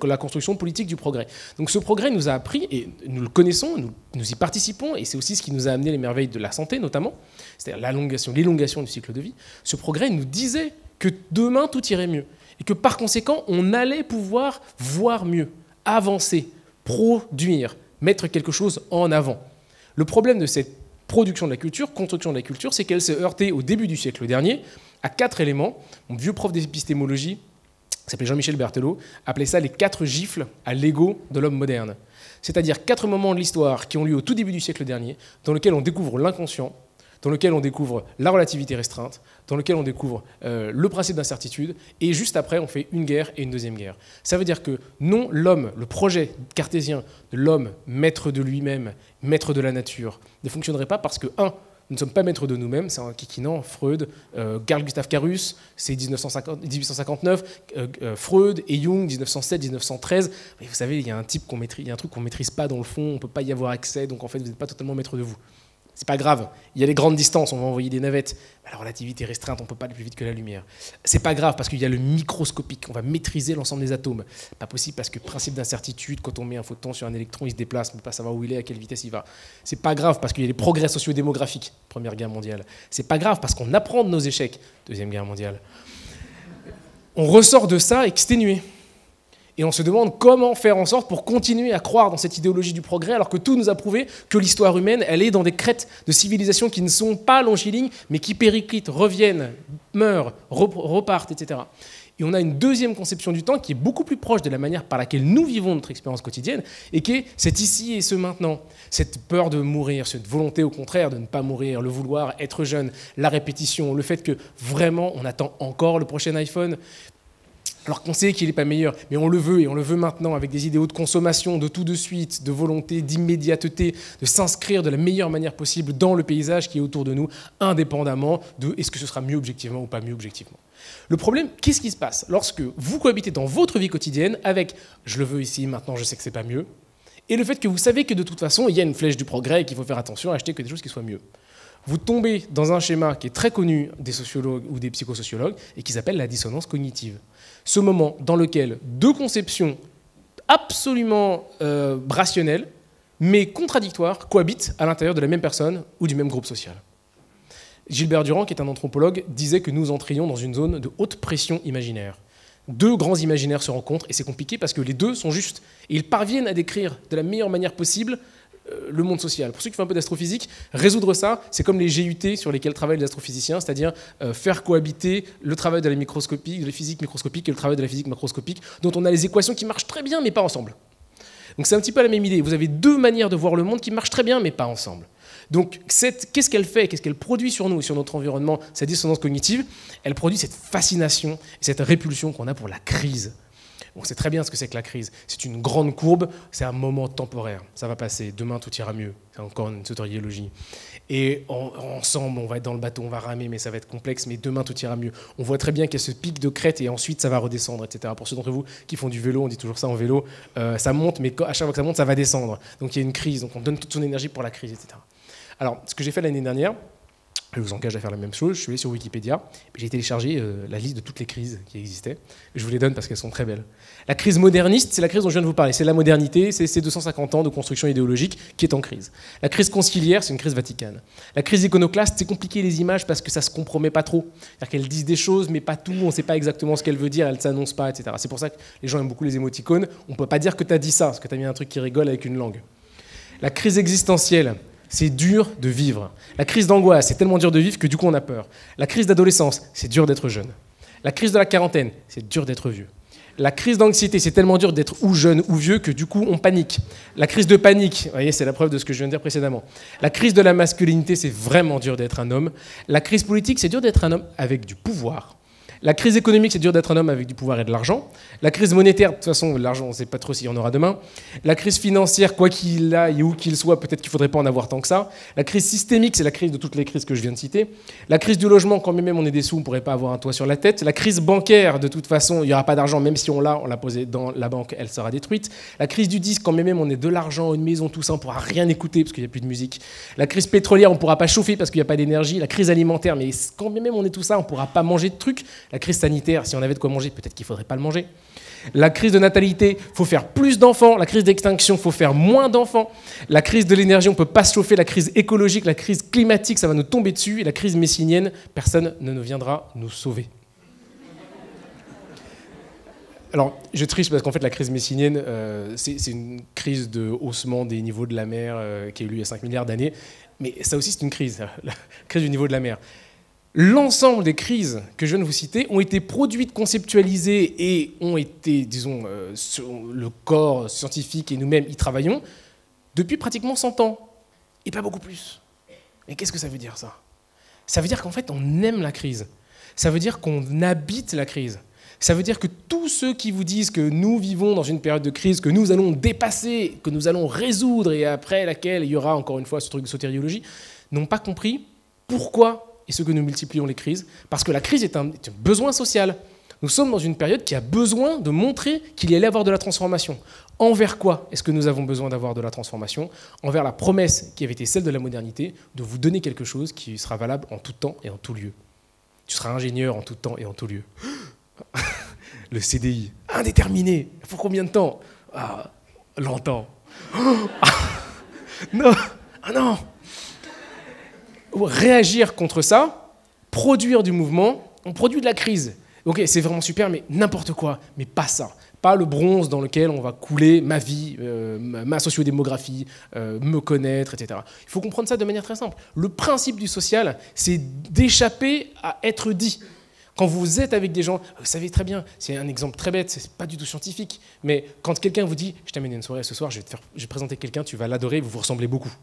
la construction politique du progrès. Donc ce progrès nous a appris, et nous le connaissons, nous y participons, et c'est aussi ce qui nous a amené les merveilles de la santé, notamment, c'est-à-dire l'élongation du cycle de vie. Ce progrès nous disait que demain, tout irait mieux. Et que par conséquent, on allait pouvoir voir mieux, avancer, produire, mettre quelque chose en avant. Le problème de cette production de la culture, construction de la culture, c'est qu'elle s'est heurtée au début du siècle dernier à 4 éléments. Mon vieux prof d'épistémologie, qui s'appelait Jean-Michel Berthelot, appelait ça les 4 gifles à l'ego de l'homme moderne. C'est-à-dire 4 moments de l'histoire qui ont lieu au tout début du siècle dernier, dans lesquels on découvre l'inconscient, dans lequel on découvre la relativité restreinte, dans lequel on découvre le principe d'incertitude, et juste après, on fait une guerre et une deuxième guerre. Ça veut dire que non, l'homme, le projet cartésien de l'homme, maître de lui-même, maître de la nature, ne fonctionnerait pas parce que, un, nous ne sommes pas maîtres de nous-mêmes, c'est un kikinant, Freud, Carl Gustav Carus, c'est 1859, Freud et Jung, 1907-1913. Vous savez, il y a un truc qu'on ne maîtrise pas dans le fond, on ne peut pas y avoir accès, donc en fait, vous n'êtes pas totalement maître de vous. C'est pas grave, il y a les grandes distances, on va envoyer des navettes. La relativité restreinte, on ne peut pas aller plus vite que la lumière. C'est pas grave parce qu'il y a le microscopique, on va maîtriser l'ensemble des atomes. Pas possible parce que principe d'incertitude, quand on met un photon sur un électron, il se déplace, on ne peut pas savoir où il est, à quelle vitesse il va. C'est pas grave parce qu'il y a les progrès socio-démographiques, Première Guerre mondiale. C'est pas grave parce qu'on apprend de nos échecs, Deuxième Guerre mondiale. On ressort de ça exténué. Et on se demande comment faire en sorte pour continuer à croire dans cette idéologie du progrès alors que tout nous a prouvé que l'histoire humaine, elle est dans des crêtes de civilisations qui ne sont pas longiligne, mais qui périclitent, reviennent, meurent, repartent, etc. Et on a une deuxième conception du temps qui est beaucoup plus proche de la manière par laquelle nous vivons notre expérience quotidienne et qui est cet ici et ce maintenant, cette peur de mourir, cette volonté au contraire de ne pas mourir, le vouloir être jeune, la répétition, le fait que vraiment on attend encore le prochain iPhone. Alors qu'on sait qu'il n'est pas meilleur, mais on le veut, et on le veut maintenant, avec des idéaux de consommation, de tout de suite, de volonté, d'immédiateté, de s'inscrire de la meilleure manière possible dans le paysage qui est autour de nous, indépendamment de est-ce que ce sera mieux objectivement ou pas mieux objectivement. Le problème, qu'est-ce qui se passe lorsque vous cohabitez dans votre vie quotidienne avec « je le veux ici, maintenant je sais que c'est pas mieux », et le fait que vous savez que de toute façon, il y a une flèche du progrès et qu'il faut faire attention à acheter que des choses qui soient mieux. Vous tombez dans un schéma qui est très connu des sociologues ou des psychosociologues et qui s'appelle la dissonance cognitive. Ce moment dans lequel deux conceptions absolument rationnelles, mais contradictoires, cohabitent à l'intérieur de la même personne ou du même groupe social. Gilbert Durand, qui est un anthropologue, disait que nous entrions dans une zone de haute pression imaginaire. Deux grands imaginaires se rencontrent et c'est compliqué parce que les deux sont justes. Et ils parviennent à décrire de la meilleure manière possible le monde social. Pour ceux qui font un peu d'astrophysique, résoudre ça, c'est comme les GUT sur lesquels travaillent les astrophysiciens, c'est-à-dire faire cohabiter le travail de la microscopie, de la physique microscopique et le travail de la physique macroscopique, dont on a les équations qui marchent très bien, mais pas ensemble. Donc c'est un petit peu la même idée. Vous avez deux manières de voir le monde qui marchent très bien, mais pas ensemble. Donc qu'est-ce qu'elle fait, qu'est-ce qu'elle produit sur nous et sur notre environnement, cette dissonance cognitive? Elle produit cette fascination et cette répulsion qu'on a pour la crise. On sait très bien ce que c'est que la crise. C'est une grande courbe, c'est un moment temporaire. Ça va passer, demain tout ira mieux. C'est encore une soteriologie. Et ensemble, on va être dans le bateau, on va ramer, mais ça va être complexe, mais demain tout ira mieux. On voit très bien qu'il y a ce pic de crête et ensuite ça va redescendre, etc. Pour ceux d'entre vous qui font du vélo, on dit toujours ça en vélo, ça monte, mais à chaque fois que ça monte, ça va descendre. Donc il y a une crise, donc on donne toute son énergie pour la crise, etc. Alors, ce que j'ai fait l'année dernière, je vous engage à faire la même chose, je suis allé sur Wikipédia, j'ai téléchargé la liste de toutes les crises qui existaient. Je vous les donne parce qu'elles sont très belles. La crise moderniste, c'est la crise dont je viens de vous parler. C'est la modernité, c'est ces 250 ans de construction idéologique qui est en crise. La crise conciliaire, c'est une crise vaticane. La crise iconoclaste, c'est compliqué les images parce que ça ne se compromet pas trop. C'est-à-dire qu'elles disent des choses, mais pas tout, on ne sait pas exactement ce qu'elles veulent dire, elles ne s'annoncent pas, etc. C'est pour ça que les gens aiment beaucoup les émoticônes. On ne peut pas dire que tu as dit ça, parce que tu as mis un truc qui rigole avec une langue. La crise existentielle, c'est dur de vivre. La crise d'angoisse, c'est tellement dur de vivre que du coup on a peur. La crise d'adolescence, c'est dur d'être jeune. La crise de la quarantaine, c'est dur d'être vieux. La crise d'anxiété, c'est tellement dur d'être ou jeune ou vieux que du coup on panique. La crise de panique, vous voyez, c'est la preuve de ce que je viens de dire précédemment. La crise de la masculinité, c'est vraiment dur d'être un homme. La crise politique, c'est dur d'être un homme avec du pouvoir. La crise économique, c'est dur d'être un homme avec du pouvoir et de l'argent. La crise monétaire, de toute façon, l'argent, on ne sait pas trop s'il y en aura demain. La crise financière, quoi qu'il aille et où qu'il soit, peut-être qu'il ne faudrait pas en avoir tant que ça. La crise systémique, c'est la crise de toutes les crises que je viens de citer. La crise du logement, quand même on est des sous, on ne pourrait pas avoir un toit sur la tête. La crise bancaire, de toute façon, il n'y aura pas d'argent, même si on l'a posé dans la banque, elle sera détruite. La crise du disque, quand même on est de l'argent, une maison, tout ça, on ne pourra rien écouter parce qu'il n'y a plus de musique. La crise pétrolière, on ne pourra pas chauffer parce qu'il n'y a pas d'énergie. La crise alimentaire, mais quand même on est tout ça, on ne pourra pas manger de trucs. La crise sanitaire, si on avait de quoi manger, peut-être qu'il ne faudrait pas le manger. La crise de natalité, il faut faire plus d'enfants. La crise d'extinction, il faut faire moins d'enfants. La crise de l'énergie, on ne peut pas se chauffer. La crise écologique, la crise climatique, ça va nous tomber dessus. Et la crise messinienne, personne ne viendra nous sauver. Alors, je triche parce qu'en fait, la crise messinienne, c'est une crise de haussement des niveaux de la mer qui a eu lieu il y a 5 milliards d'années. Mais ça aussi, c'est une crise, la crise du niveau de la mer. L'ensemble des crises que je viens de vous citer ont été produites, conceptualisées et ont été, disons, sur le corps scientifique et nous-mêmes y travaillons depuis pratiquement 100 ans. Et pas beaucoup plus. Mais qu'est-ce que ça veut dire, ça? Ça veut dire qu'en fait, on aime la crise. Ça veut dire qu'on habite la crise. Ça veut dire que tous ceux qui vous disent que nous vivons dans une période de crise, que nous allons dépasser, que nous allons résoudre et après laquelle il y aura encore une fois ce truc de sotériologie, n'ont pas compris pourquoi et ce que nous multiplions les crises. Parce que la crise est un besoin social. Nous sommes dans une période qui a besoin de montrer qu'il y allait avoir de la transformation. Envers quoi est-ce que nous avons besoin d'avoir de la transformation? Envers la promesse qui avait été celle de la modernité, de vous donner quelque chose qui sera valable en tout temps et en tout lieu. Tu seras ingénieur en tout temps et en tout lieu. Le CDI, indéterminé. Pour combien de temps? Longtemps. Non, non. Réagir contre ça, produire du mouvement, on produit de la crise. Ok, c'est vraiment super, mais n'importe quoi, mais pas ça. Pas le bronze dans lequel on va couler ma vie, ma sociodémographie, me connaître, etc. Il faut comprendre ça de manière très simple. Le principe du social, c'est d'échapper à être dit. Quand vous êtes avec des gens, vous savez très bien, c'est un exemple très bête, c'est pas du tout scientifique, mais quand quelqu'un vous dit « je t'amène une soirée ce soir, je vais te présenter quelqu'un, tu vas l'adorer, vous vous ressemblez beaucoup ».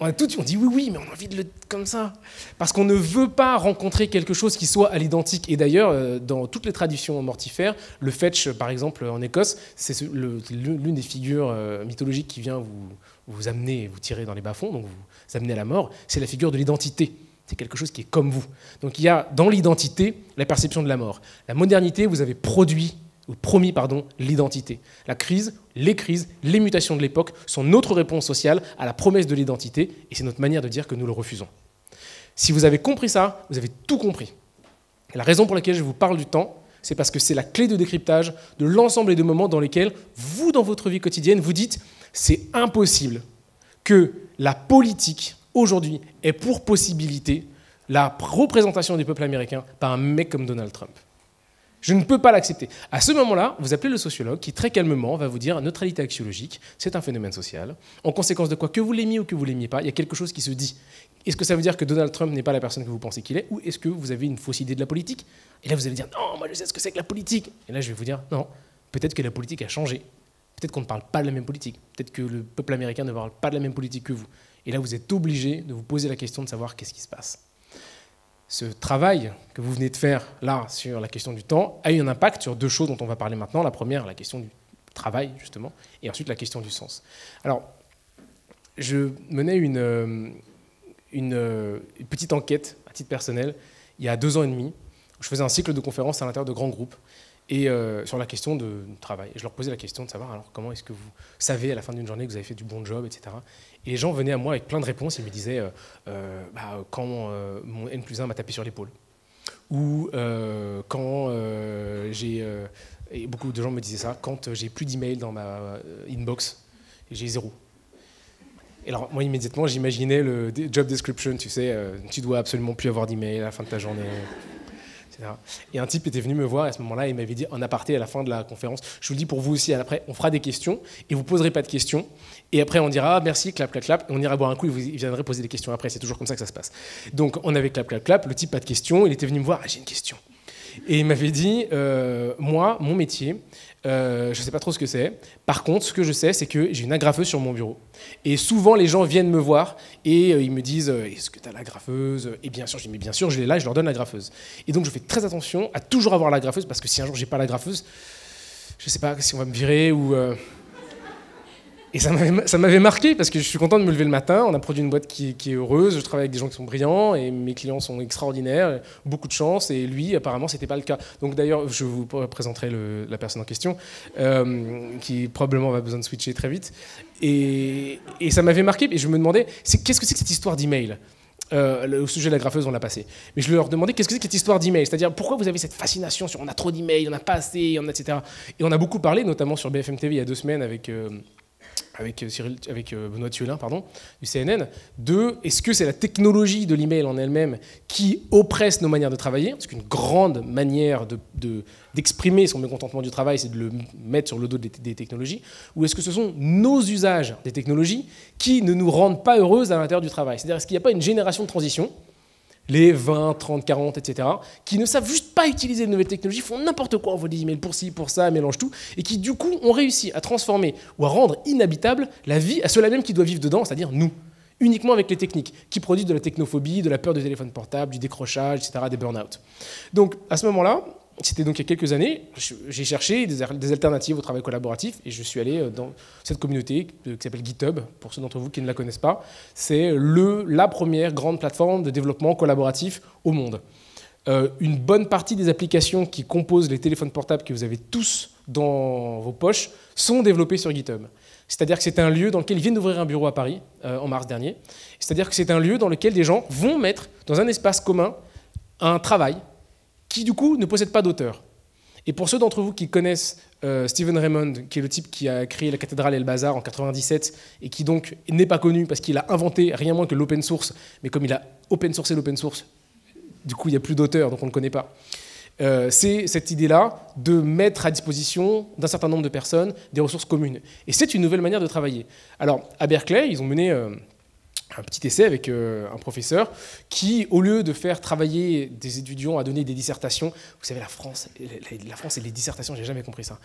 On dit oui, mais on a envie de le comme ça. Parce qu'on ne veut pas rencontrer quelque chose qui soit à l'identique. Et d'ailleurs, dans toutes les traditions mortifères, le fetch, par exemple, en Écosse, c'est l'une des figures mythologiques qui vient vous amener, vous tirer dans les bas-fonds, donc vous amener à la mort, c'est la figure de l'identité. C'est quelque chose qui est comme vous. Donc il y a dans l'identité la perception de la mort. La modernité, vous avez promis l'identité. La crise, les mutations de l'époque sont notre réponse sociale à la promesse de l'identité, et c'est notre manière de dire que nous le refusons. Si vous avez compris ça, vous avez tout compris. Et la raison pour laquelle je vous parle du temps, c'est parce que c'est la clé de décryptage de l'ensemble des moments dans lesquels vous, dans votre vie quotidienne, vous dites « c'est impossible que la politique, aujourd'hui, ait pour possibilité la représentation du peuple américain par un mec comme Donald Trump ». Je ne peux pas l'accepter. À ce moment-là, vous appelez le sociologue qui, très calmement, va vous dire « neutralité axiologique, c'est un phénomène social. En conséquence de quoi, que vous l'aimiez ou que vous ne l'aimiez pas, il y a quelque chose qui se dit. Est-ce que ça veut dire que Donald Trump n'est pas la personne que vous pensez qu'il est, ou est-ce que vous avez une fausse idée de la politique ?» Et là, vous allez dire « non, moi je sais ce que c'est que la politique !» Et là, je vais vous dire « non, peut-être que la politique a changé. Peut-être qu'on ne parle pas de la même politique. Peut-être que le peuple américain ne parle pas de la même politique que vous. » Et là, vous êtes obligé de vous poser la question de savoir qu'est-ce qui se passe. Ce travail que vous venez de faire là sur la question du temps a eu un impact sur deux choses dont on va parler maintenant. La première, la question du travail, justement, et ensuite la question du sens. Alors, je menais une petite enquête à titre personnel il y a 2 ans et demi. Je faisais un cycle de conférences à l'intérieur de grands groupes et sur la question du travail. Et je leur posais la question de savoir alors comment est-ce que vous savez à la fin d'une journée que vous avez fait du bon job, etc. Et les gens venaient à moi avec plein de réponses. Ils me disaient quand mon N+1 m'a tapé sur l'épaule. Ou quand et beaucoup de gens me disaient ça, quand j'ai plus d'emails dans ma inbox, j'ai 0. Et alors moi immédiatement j'imaginais le job description, tu sais, tu dois absolument plus avoir d'emails à la fin de ta journée. Etc. Et un type était venu me voir à ce moment-là et il m'avait dit en aparté à la fin de la conférence, je vous le dis pour vous aussi, après on fera des questions et vous ne poserez pas de questions et après on dira merci, clap, clap, clap, et on ira boire un coup et vous viendrez poser des questions après, c'est toujours comme ça que ça se passe. Donc on avait clap, clap, clap, le type pas de questions, il était venu me voir, j'ai une question. Et il m'avait dit, moi, mon métier, je ne sais pas trop ce que c'est. Par contre, ce que je sais, c'est que j'ai une agrafeuse sur mon bureau. Et souvent, les gens viennent me voir et ils me disent, est-ce que tu as l'agrafeuse? Et bien sûr, je dis, mais bien sûr, je l'ai là et je leur donne l'agrafeuse. Et donc, je fais très attention à toujours avoir l'agrafeuse, parce que si un jour, j'ai pas l'agrafeuse, je ne sais pas si on va me virer ou... Et ça m'avait marqué, parce que je suis content de me lever le matin. On a produit une boîte qui est heureuse, je travaille avec des gens qui sont brillants, et mes clients sont extraordinaires, beaucoup de chance, et lui, apparemment, ce n'était pas le cas. Donc d'ailleurs, je vous présenterai la personne en question, qui probablement va besoin de switcher très vite. Et ça m'avait marqué, et je me demandais, qu'est-ce que c'est que cette histoire d'email? Au sujet de la graffeuse, on l'a passé. Mais je leur demandais qu'est-ce que c'est que cette histoire d'email, c'est-à-dire pourquoi vous avez cette fascination sur on a trop d'emails, on n'a pas assez, etc. Et on a beaucoup parlé, notamment sur BFM TV il y a 2 semaines avec Benoît Thiolin, du CNN, de est-ce que c'est la technologie de l'email en elle-même qui oppresse nos manières de travailler, parce qu'une grande manière d'exprimer son mécontentement du travail, c'est de le mettre sur le dos des technologies, ou est-ce que ce sont nos usages des technologies qui ne nous rendent pas heureux à l'intérieur du travail? C'est-à-dire, est-ce qu'il n'y a pas une génération de transition, les 20, 30, 40, etc., qui ne savent juste pas utiliser de nouvelles technologies, font n'importe quoi, envoient des emails pour ci, pour ça, mélangent tout, et qui du coup ont réussi à transformer ou à rendre inhabitable la vie à ceux-là même qui doivent vivre dedans, c'est-à-dire nous, uniquement avec les techniques, qui produisent de la technophobie, de la peur du téléphone portable, du décrochage, etc., des burn-out. Donc à ce moment-là, c'était donc il y a quelques années, j'ai cherché des alternatives au travail collaboratif et je suis allé dans cette communauté qui s'appelle GitHub, pour ceux d'entre vous qui ne la connaissent pas. C'est la première grande plateforme de développement collaboratif au monde. Une bonne partie des applications qui composent les téléphones portables que vous avez tous dans vos poches sont développées sur GitHub. C'est-à-dire que c'est un lieu dans lequel ils viennent d'ouvrir un bureau à Paris en mars dernier. C'est-à-dire que c'est un lieu dans lequel des gens vont mettre dans un espace commun un travail qui du coup ne possède pas d'auteur. Et pour ceux d'entre vous qui connaissent Stephen Raymond, qui est le type qui a créé la cathédrale El Bazar en 97, et qui donc n'est pas connu parce qu'il a inventé rien moins que l'open source, mais comme il a open sourcé l'open source, du coup il n'y a plus d'auteur, donc on ne le connaît pas. C'est cette idée-là de mettre à disposition d'un certain nombre de personnes des ressources communes. Et c'est une nouvelle manière de travailler. Alors, à Berkeley, ils ont mené un petit essai avec un professeur qui, au lieu de faire travailler des étudiants à donner des dissertations, vous savez, la France et les dissertations, j'ai jamais compris ça,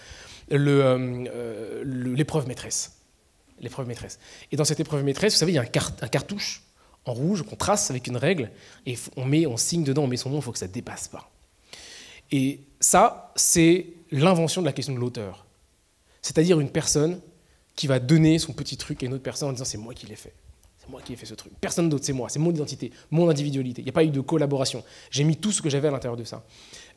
l'épreuve maîtresse. L'épreuve maîtresse. Et dans cette épreuve maîtresse, vous savez, il y a un cartouche en rouge qu'on trace avec une règle, et on signe dedans, on met son nom, il faut que ça ne dépasse pas. Et ça, c'est l'invention de la question de l'auteur. C'est-à-dire une personne qui va donner son petit truc à une autre personne en disant « c'est moi qui l'ai fait ». Moi qui ai fait ce truc. Personne d'autre, c'est moi, c'est mon identité, mon individualité. Il n'y a pas eu de collaboration. J'ai mis tout ce que j'avais à l'intérieur de ça.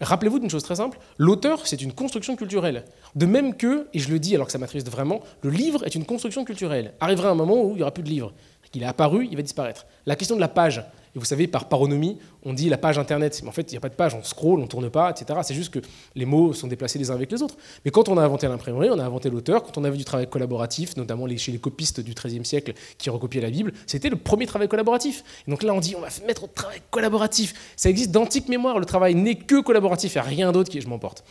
Rappelez-vous d'une chose très simple, l'auteur, c'est une construction culturelle. De même que, et je le dis alors que ça m'attriste vraiment, le livre est une construction culturelle. Arrivera un moment où il n'y aura plus de livre. Il est apparu, il va disparaître. La question de la page, et vous savez, par paronomie, on dit la page Internet. Mais en fait, il n'y a pas de page, on scrolle, on ne tourne pas, etc. C'est juste que les mots sont déplacés les uns avec les autres. Mais quand on a inventé l'imprimerie, on a inventé l'auteur. Quand on avait du travail collaboratif, notamment chez les copistes du XIIIe siècle qui recopiaient la Bible, c'était le premier travail collaboratif. Et donc là, on dit, on va mettre au travail collaboratif. Ça existe d'antique mémoire, le travail n'est que collaboratif. Il n'y a rien d'autre qui... Je m'emporte.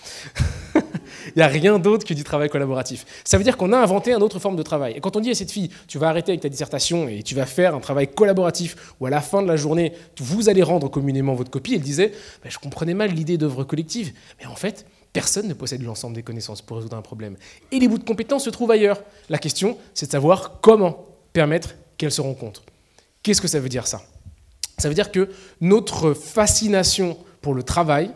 Il n'y a rien d'autre que du travail collaboratif. Ça veut dire qu'on a inventé une autre forme de travail. Et quand on dit à cette fille, tu vas arrêter avec ta dissertation et tu vas faire un travail collaboratif, où à la fin de la journée, vous allez rendre communément votre copie, elle disait, je comprenais mal l'idée d'œuvre collective, mais en fait, personne ne possède l'ensemble des connaissances pour résoudre un problème. Et les bouts de compétences se trouvent ailleurs. La question, c'est de savoir comment permettre qu'elles se rencontrent. Qu'est-ce que ça veut dire ça? Ça veut dire que notre fascination pour le travail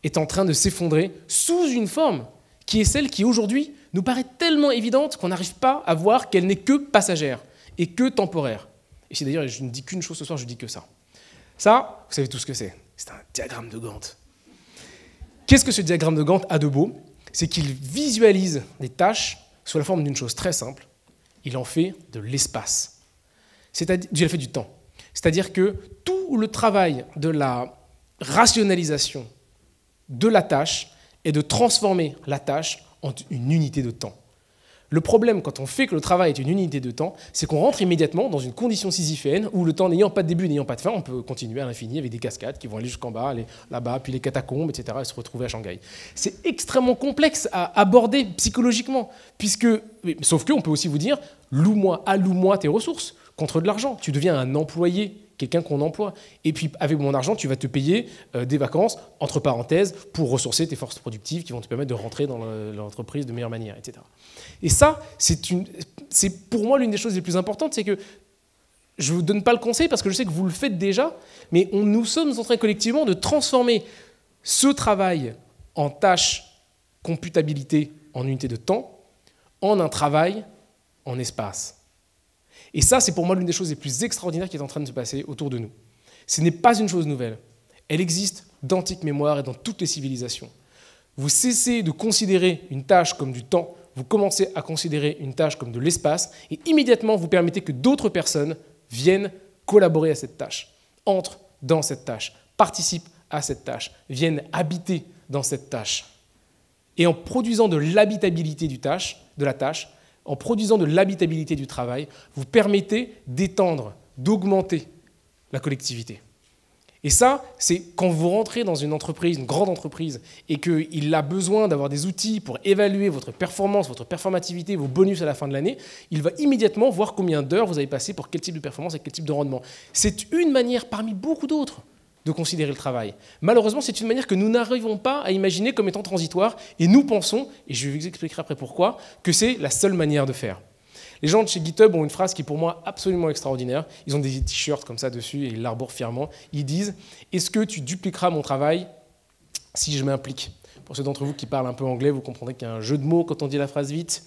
est en train de s'effondrer sous une forme qui est celle qui, aujourd'hui, nous paraît tellement évidente qu'on n'arrive pas à voir qu'elle n'est que passagère et que temporaire. Et si d'ailleurs je ne dis qu'une chose ce soir, je dis que ça. Ça, vous savez tout ce que c'est. C'est un diagramme de Gantt. Qu'est-ce que ce diagramme de Gantt a de beau? C'est qu'il visualise des tâches sous la forme d'une chose très simple. Il en fait de l'espace. Il fait du temps. C'est-à-dire que tout le travail de la rationalisation de la tâche est de transformer la tâche en une unité de temps. Le problème, quand on fait que le travail est une unité de temps, c'est qu'on rentre immédiatement dans une condition sisyphéenne où le temps n'ayant pas de début, n'ayant pas de fin, on peut continuer à l'infini avec des cascades qui vont aller jusqu'en bas, aller là-bas, puis les catacombes, etc., et se retrouver à Shanghai. C'est extrêmement complexe à aborder psychologiquement, sauf qu'on peut aussi vous dire, alloue-moi tes ressources contre de l'argent. Tu deviens un employé quelqu'un qu'on emploie. Et puis, avec mon argent, tu vas te payer des vacances, entre parenthèses, pour ressourcer tes forces productives qui vont te permettre de rentrer dans l'entreprise de meilleure manière, etc. Et ça, c'est pour moi l'une des choses les plus importantes, c'est que je ne vous donne pas le conseil parce que je sais que vous le faites déjà, mais nous sommes en train collectivement de transformer ce travail en tâches, computabilité, en unité de temps, en un travail en espace. Et ça, c'est pour moi l'une des choses les plus extraordinaires qui est en train de se passer autour de nous. Ce n'est pas une chose nouvelle. Elle existe d'antique mémoire et dans toutes les civilisations. Vous cessez de considérer une tâche comme du temps, vous commencez à considérer une tâche comme de l'espace, et immédiatement vous permettez que d'autres personnes viennent collaborer à cette tâche, entrent dans cette tâche, participent à cette tâche, viennent habiter dans cette tâche. Et en produisant de l'habitabilité de la tâche, en produisant de l'habitabilité du travail, vous permettez d'étendre, d'augmenter la collectivité. Et ça, c'est quand vous rentrez dans une entreprise, une grande entreprise, et qu'il a besoin d'avoir des outils pour évaluer votre performance, votre performativité, vos bonus à la fin de l'année, il va immédiatement voir combien d'heures vous avez passé pour quel type de performance et quel type de rendement. C'est une manière parmi beaucoup d'autres de considérer le travail. Malheureusement, c'est une manière que nous n'arrivons pas à imaginer comme étant transitoire, et nous pensons, et je vous expliquerai après pourquoi, que c'est la seule manière de faire. Les gens de chez GitHub ont une phrase qui est pour moi absolument extraordinaire. Ils ont des t-shirts comme ça dessus et ils l'arborent fièrement. Ils disent « Est-ce que tu dupliqueras mon travail si je m'implique ?» Pour ceux d'entre vous qui parlent un peu anglais, vous comprendrez qu'il y a un jeu de mots quand on dit la phrase vite.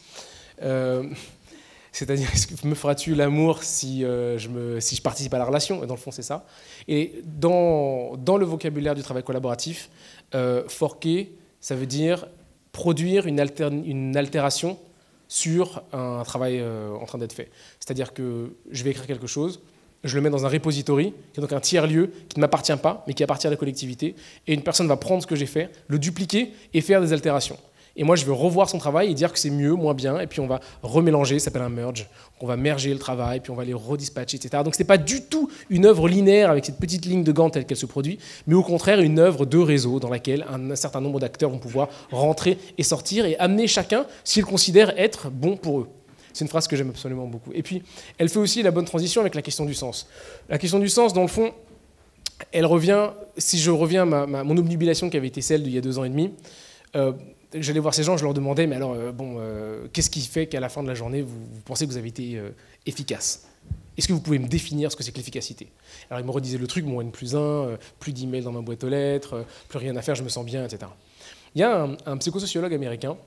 C'est-à-dire, est-ce que me feras-tu l'amour si je participe à la relation? Et dans le fond, c'est ça. Et dans le vocabulaire du travail collaboratif, forquer, ça veut dire produire une altération sur un travail en train d'être fait. C'est-à-dire que je vais écrire quelque chose, je le mets dans un repository, qui est donc un tiers-lieu qui ne m'appartient pas, mais qui appartient à la collectivité, et une personne va prendre ce que j'ai fait, le dupliquer et faire des altérations. Et moi, je vais revoir son travail et dire que c'est mieux, moins bien, et puis on va remélanger, ça s'appelle un merge. On va merger le travail, puis on va les redispatcher, etc. Donc ce n'est pas du tout une œuvre linéaire avec cette petite ligne de Gantt telle qu'elle se produit, mais au contraire une œuvre de réseau dans laquelle un certain nombre d'acteurs vont pouvoir rentrer et sortir et amener chacun s'ils considèrent être bon pour eux. C'est une phrase que j'aime absolument beaucoup. Et puis, elle fait aussi la bonne transition avec la question du sens. La question du sens, dans le fond, elle revient, si je reviens à mon obnubilation qui avait été celle d'il y a 2 ans et demi, j'allais voir ces gens, je leur demandais, mais alors, qu'est-ce qui fait qu'à la fin de la journée, vous pensez que vous avez été efficace? Est-ce que vous pouvez me définir ce que c'est que l'efficacité? Alors, ils me redisaient le truc, mon N+1, plus d'emails dans ma boîte aux lettres, plus rien à faire, je me sens bien, etc. Il y a un psychosociologue américain,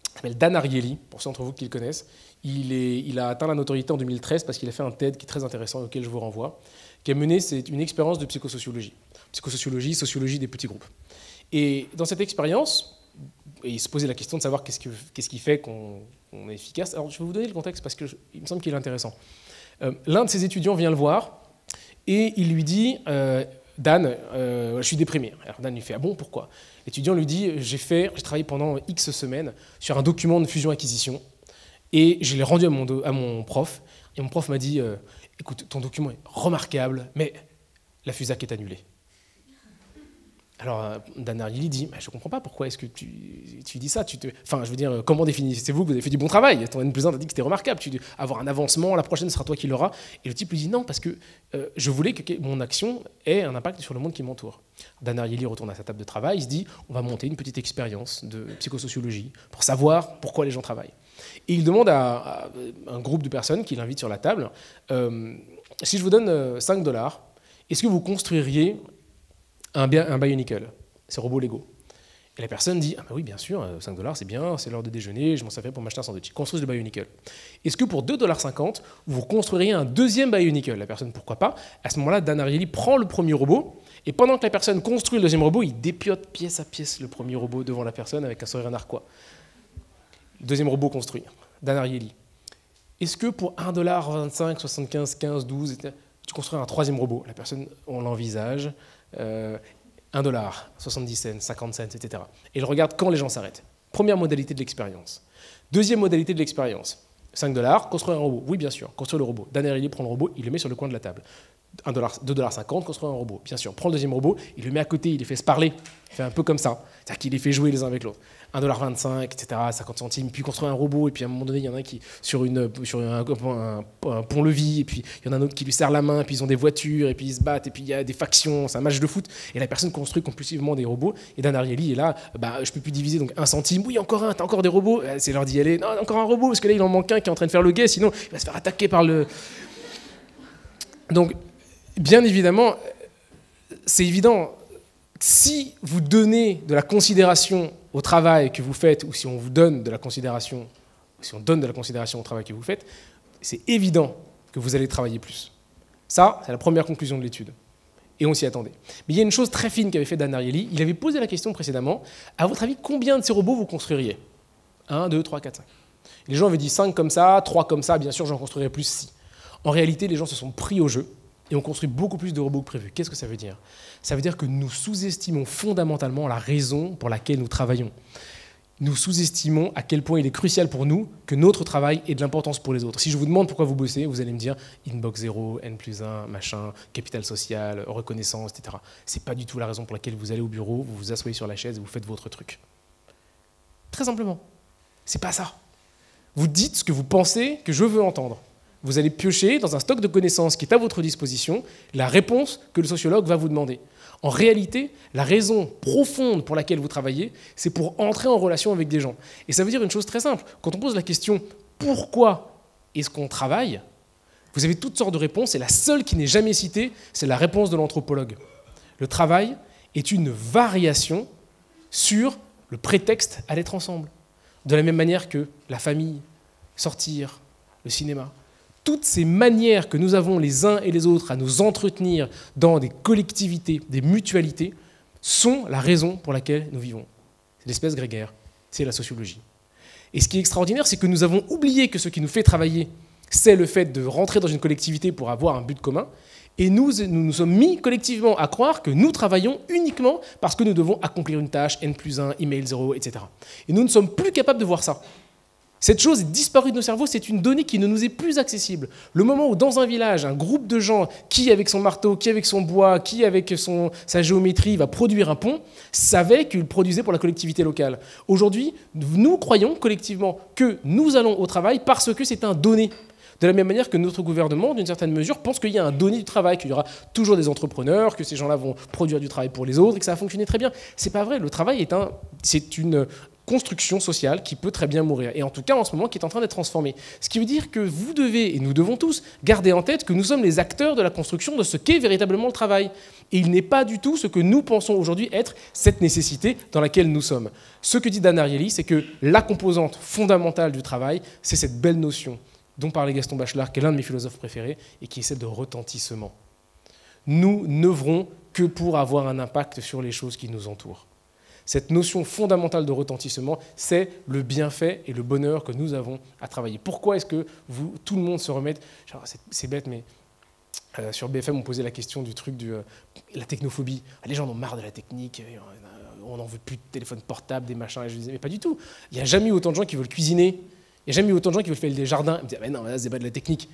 qui s'appelle Dan Ariely, pour ceux d'entre vous qui le connaissent. Il a atteint la notoriété en 2013 parce qu'il a fait un TED qui est très intéressant, auquel je vous renvoie, qui a mené une expérience de psychosociologie. Psychosociologie, sociologie des petits groupes. Et dans cette expérience, il se posait la question de savoir qu'est-ce qui fait qu'on est efficace. Alors, je vais vous donner le contexte parce qu'il me semble qu'il est intéressant. L'un de ses étudiants vient le voir et il lui dit Dan, je suis déprimé. Alors Dan lui fait « Ah bon, pourquoi ?» L'étudiant lui dit « J'ai travaillé pendant X semaines sur un document de fusion-acquisition et je l'ai rendu à mon prof. Et mon prof m'a dit « Écoute, ton document est remarquable, mais la FUSAC est annulée. » Alors Dan Ariely dit « Je ne comprends pas, pourquoi est-ce que tu dis ça? Enfin, je veux dire, comment définissez-vous que vous avez fait du bon travail? Ton N+1 t'a dit que c'était remarquable, tu dois avoir un avancement, la prochaine sera toi qui l'auras. » Et le type lui dit « Non, parce que je voulais que mon action ait un impact sur le monde qui m'entoure. » Dan Ariely retourne à sa table de travail, il se dit « On va monter une petite expérience de psychosociologie pour savoir pourquoi les gens travaillent. » Et il demande à un groupe de personnes qu'il invite sur la table « Si je vous donne $5, est-ce que vous construiriez un Bionicle, ces robots Lego? » Et la personne dit « Ah bah oui, bien sûr, $5, c'est bien, c'est l'heure de déjeuner, je m'en servais pour m'acheter un sandwich. » Construisez le Bionicle. Est-ce que pour $2,50, vous construiriez un deuxième Bionicle? La personne, pourquoi pas? À ce moment-là, Dan Ariely prend le premier robot, et pendant que la personne construit le deuxième robot, il dépiote pièce à pièce le premier robot devant la personne avec un sourire narquois. Le deuxième robot construit. Dan Ariely. Est-ce que pour $1,25, 75, 15, 12, tu construis un troisième robot? La personne, on l'envisage. $1, 70 cents, 50 cents, etc. Et il regarde quand les gens s'arrêtent. Première modalité de l'expérience. Deuxième modalité de l'expérience. $5, construire un robot. Oui, bien sûr, construire le robot. Dan Ariely prend le robot, il le met sur le coin de la table. $2,50 construire un robot. Bien sûr, on prend le deuxième robot, il le met à côté, il les fait se parler, il fait un peu comme ça, c'est-à-dire qu'il les fait jouer les uns avec l'autre. $1,25, etc., 50 centimes, puis construire un robot, et puis à un moment donné, il y en a un qui sur un pont-levis, et puis il y en a un autre qui lui serre la main, et puis ils ont des voitures, et puis ils se battent, et puis il y a des factions, c'est un match de foot, et la personne construit compulsivement des robots, et Dan Ariely est là, je peux plus diviser, donc 1 centime, oui, encore un, t'as encore des robots, c'est l'heure d'y aller, non, encore un robot, parce que là, il en manque un qui est en train de faire le guet, sinon il va se faire attaquer par le... Donc, bien évidemment, c'est évident, si vous donnez de la considération au travail que vous faites, ou si on vous donne de la considération, si on donne de la considération au travail que vous faites, c'est évident que vous allez travailler plus. Ça, c'est la première conclusion de l'étude. Et on s'y attendait. Mais il y a une chose très fine qu'avait fait Dan Ariely. Il avait posé la question précédemment, à votre avis, combien de ces robots vous construiriez ? 1, 2, 3, 4, 5. Les gens avaient dit 5 comme ça, 3 comme ça, bien sûr, j'en construirais plus 6. En réalité, les gens se sont pris au jeu et ont construit beaucoup plus de robots que prévu. Qu'est-ce que ça veut dire ? Ça veut dire que nous sous-estimons fondamentalement la raison pour laquelle nous travaillons. Nous sous-estimons à quel point il est crucial pour nous que notre travail ait de l'importance pour les autres. Si je vous demande pourquoi vous bossez, vous allez me dire inbox 0, N+1, machin, capital social, reconnaissance, etc. Ce n'est pas du tout la raison pour laquelle vous allez au bureau, vous vous asseyez sur la chaise et vous faites votre truc. Très simplement. C'est pas ça. Vous dites ce que vous pensez que je veux entendre. Vous allez piocher dans un stock de connaissances qui est à votre disposition la réponse que le sociologue va vous demander. En réalité, la raison profonde pour laquelle vous travaillez, c'est pour entrer en relation avec des gens. Et ça veut dire une chose très simple. Quand on pose la question « Pourquoi est-ce qu'on travaille ?», vous avez toutes sortes de réponses, et la seule qui n'est jamais citée, c'est la réponse de l'anthropologue. Le travail est une variation sur le prétexte à l'être ensemble. De la même manière que la famille, sortir, le cinéma. Toutes ces manières que nous avons les uns et les autres à nous entretenir dans des collectivités, des mutualités, sont la raison pour laquelle nous vivons. C'est l'espèce grégaire, c'est la sociologie. Et ce qui est extraordinaire, c'est que nous avons oublié que ce qui nous fait travailler, c'est le fait de rentrer dans une collectivité pour avoir un but commun, et nous sommes mis collectivement à croire que nous travaillons uniquement parce que nous devons accomplir une tâche, N+1, email 0, etc. Et nous ne sommes plus capables de voir ça. Cette chose est disparue de nos cerveaux, c'est une donnée qui ne nous est plus accessible. Le moment où dans un village, un groupe de gens, qui avec son marteau, qui avec son bois, qui avec sa géométrie va produire un pont, savait qu'il produisait pour la collectivité locale. Aujourd'hui, nous croyons collectivement que nous allons au travail parce que c'est un donné. De la même manière que notre gouvernement, d'une certaine mesure, pense qu'il y a un donné du travail, qu'il y aura toujours des entrepreneurs, que ces gens-là vont produire du travail pour les autres et que ça va fonctionner très bien. C'est pas vrai, le travail c'est une construction sociale qui peut très bien mourir, et en tout cas en ce moment qui est en train d'être transformée. Ce qui veut dire que vous devez, et nous devons tous, garder en tête que nous sommes les acteurs de la construction de ce qu'est véritablement le travail. Et il n'est pas du tout ce que nous pensons aujourd'hui être cette nécessité dans laquelle nous sommes. Ce que dit Dan Ariely, c'est que la composante fondamentale du travail, c'est cette belle notion dont parlait Gaston Bachelard, qui est l'un de mes philosophes préférés, et qui est celle de retentissement. Nous n'œuvrons que pour avoir un impact sur les choses qui nous entourent. Cette notion fondamentale de retentissement, c'est le bienfait et le bonheur que nous avons à travailler. Pourquoi est-ce que tout le monde se remette... C'est bête, mais sur BFM, on posait la question du truc de la technophobie. Les gens en ont marre de la technique, on n'en veut plus de téléphone portable, des machins. Et je disais, mais pas du tout. Il n'y a jamais eu autant de gens qui veulent cuisiner. Il n'y a jamais eu autant de gens qui veulent faire des jardins. Ils me disaient, mais non, là, c'est pas de la technique.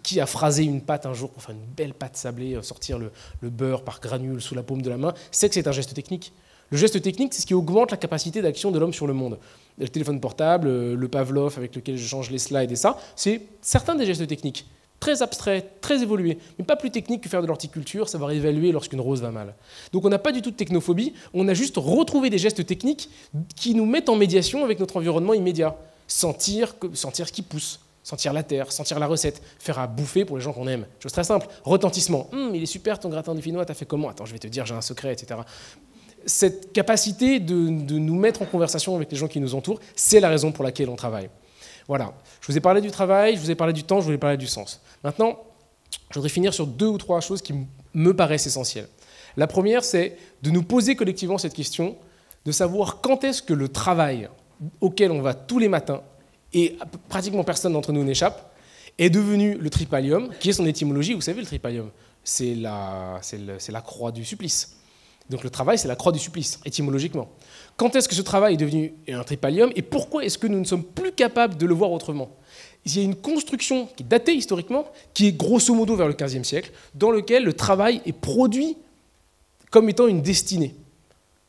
Qui a phrasé une pâte un jour pour faire une belle pâte sablée, sortir le beurre par granules sous la paume de la main, c'est que c'est un geste technique. Le geste technique, c'est ce qui augmente la capacité d'action de l'homme sur le monde. Le téléphone portable, le Pavlov avec lequel je change les slides et ça, c'est certains des gestes techniques, très abstraits, très évolués, mais pas plus techniques que faire de l'horticulture, savoir évaluer lorsqu'une rose va mal. Donc on n'a pas du tout de technophobie, on a juste retrouvé des gestes techniques qui nous mettent en médiation avec notre environnement immédiat. Sentir ce qui pousse. Sentir la terre, sentir la recette, faire à bouffer pour les gens qu'on aime. Chose très simple. Retentissement. Il est super ton gratin dauphinois, t'as fait comment ? Attends, je vais te dire, j'ai un secret, etc. Cette capacité de nous mettre en conversation avec les gens qui nous entourent, c'est la raison pour laquelle on travaille. Voilà. Je vous ai parlé du travail, je vous ai parlé du temps, je vous ai parlé du sens. Maintenant, je voudrais finir sur 2 ou 3 choses qui me paraissent essentielles. La première, c'est de nous poser collectivement cette question, de savoir quand est-ce que le travail auquel on va tous les matins, et pratiquement personne d'entre nous n'échappe, est devenu le tripalium, qui est son étymologie. Vous savez, le tripalium, c'est la croix du supplice. Donc le travail, c'est la croix du supplice, étymologiquement. Quand est-ce que ce travail est devenu un tripalium et pourquoi est-ce que nous ne sommes plus capables de le voir autrement? Il y a une construction qui est datée historiquement, qui est grosso modo vers le XVe siècle, dans lequel le travail est produit comme étant une destinée.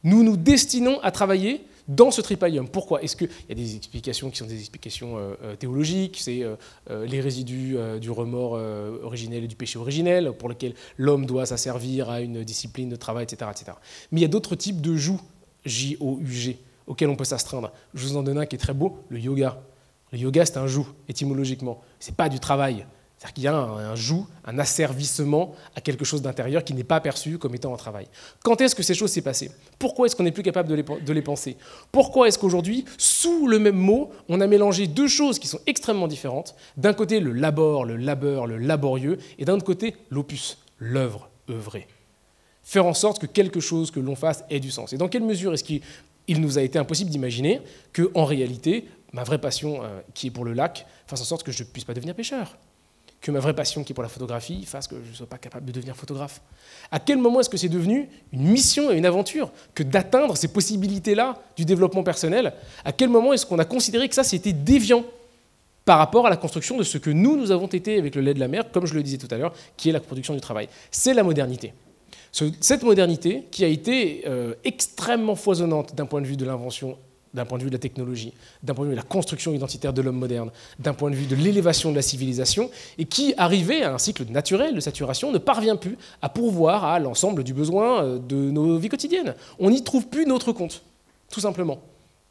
Nous nous destinons à travailler dans ce tripalium. Pourquoi? Est-ce qu'il y a des explications qui sont des explications théologiques, c'est les résidus du remords originel et du péché originel, pour lequel l'homme doit s'asservir à une discipline de travail, etc., etc. Mais il y a d'autres types de joug, J-O-U-G, auxquels on peut s'astreindre. Je vous en donne un qui est très beau, le yoga. Le yoga, c'est un joug, étymologiquement. Ce n'est pas du travail. C'est-à-dire qu'il y a un joug, un asservissement à quelque chose d'intérieur qui n'est pas perçu comme étant un travail. Quand est-ce que ces choses s'est passées? Pourquoi est-ce qu'on n'est plus capable de les penser? Pourquoi est-ce qu'aujourd'hui, sous le même mot, on a mélangé deux choses qui sont extrêmement différentes? D'un côté, le labeur, le laborieux, et d'un autre côté, l'opus, l'œuvre, œuvrer. Faire en sorte que quelque chose que l'on fasse ait du sens. Et dans quelle mesure est-ce qu'il nous a été impossible d'imaginer qu'en réalité, ma vraie passion qui est pour le lac fasse en sorte que je ne puisse pas devenir pêcheur? Que ma vraie passion qui est pour la photographie fasse que je ne sois pas capable de devenir photographe? À quel moment est-ce que c'est devenu une mission et une aventure que d'atteindre ces possibilités-là du développement personnel? À quel moment est-ce qu'on a considéré que ça, c'était déviant par rapport à la construction de ce que nous avons été avec le lait de la mer, comme je le disais tout à l'heure, qui est la production du travail? C'est la modernité. Cette modernité qui a été extrêmement foisonnante d'un point de vue de l'invention, d'un point de vue de la technologie, d'un point de vue de la construction identitaire de l'homme moderne, d'un point de vue de l'élévation de la civilisation, et qui, arrivé à un cycle naturel de saturation, ne parvient plus à pourvoir à l'ensemble du besoin de nos vies quotidiennes. On n'y trouve plus notre compte, tout simplement.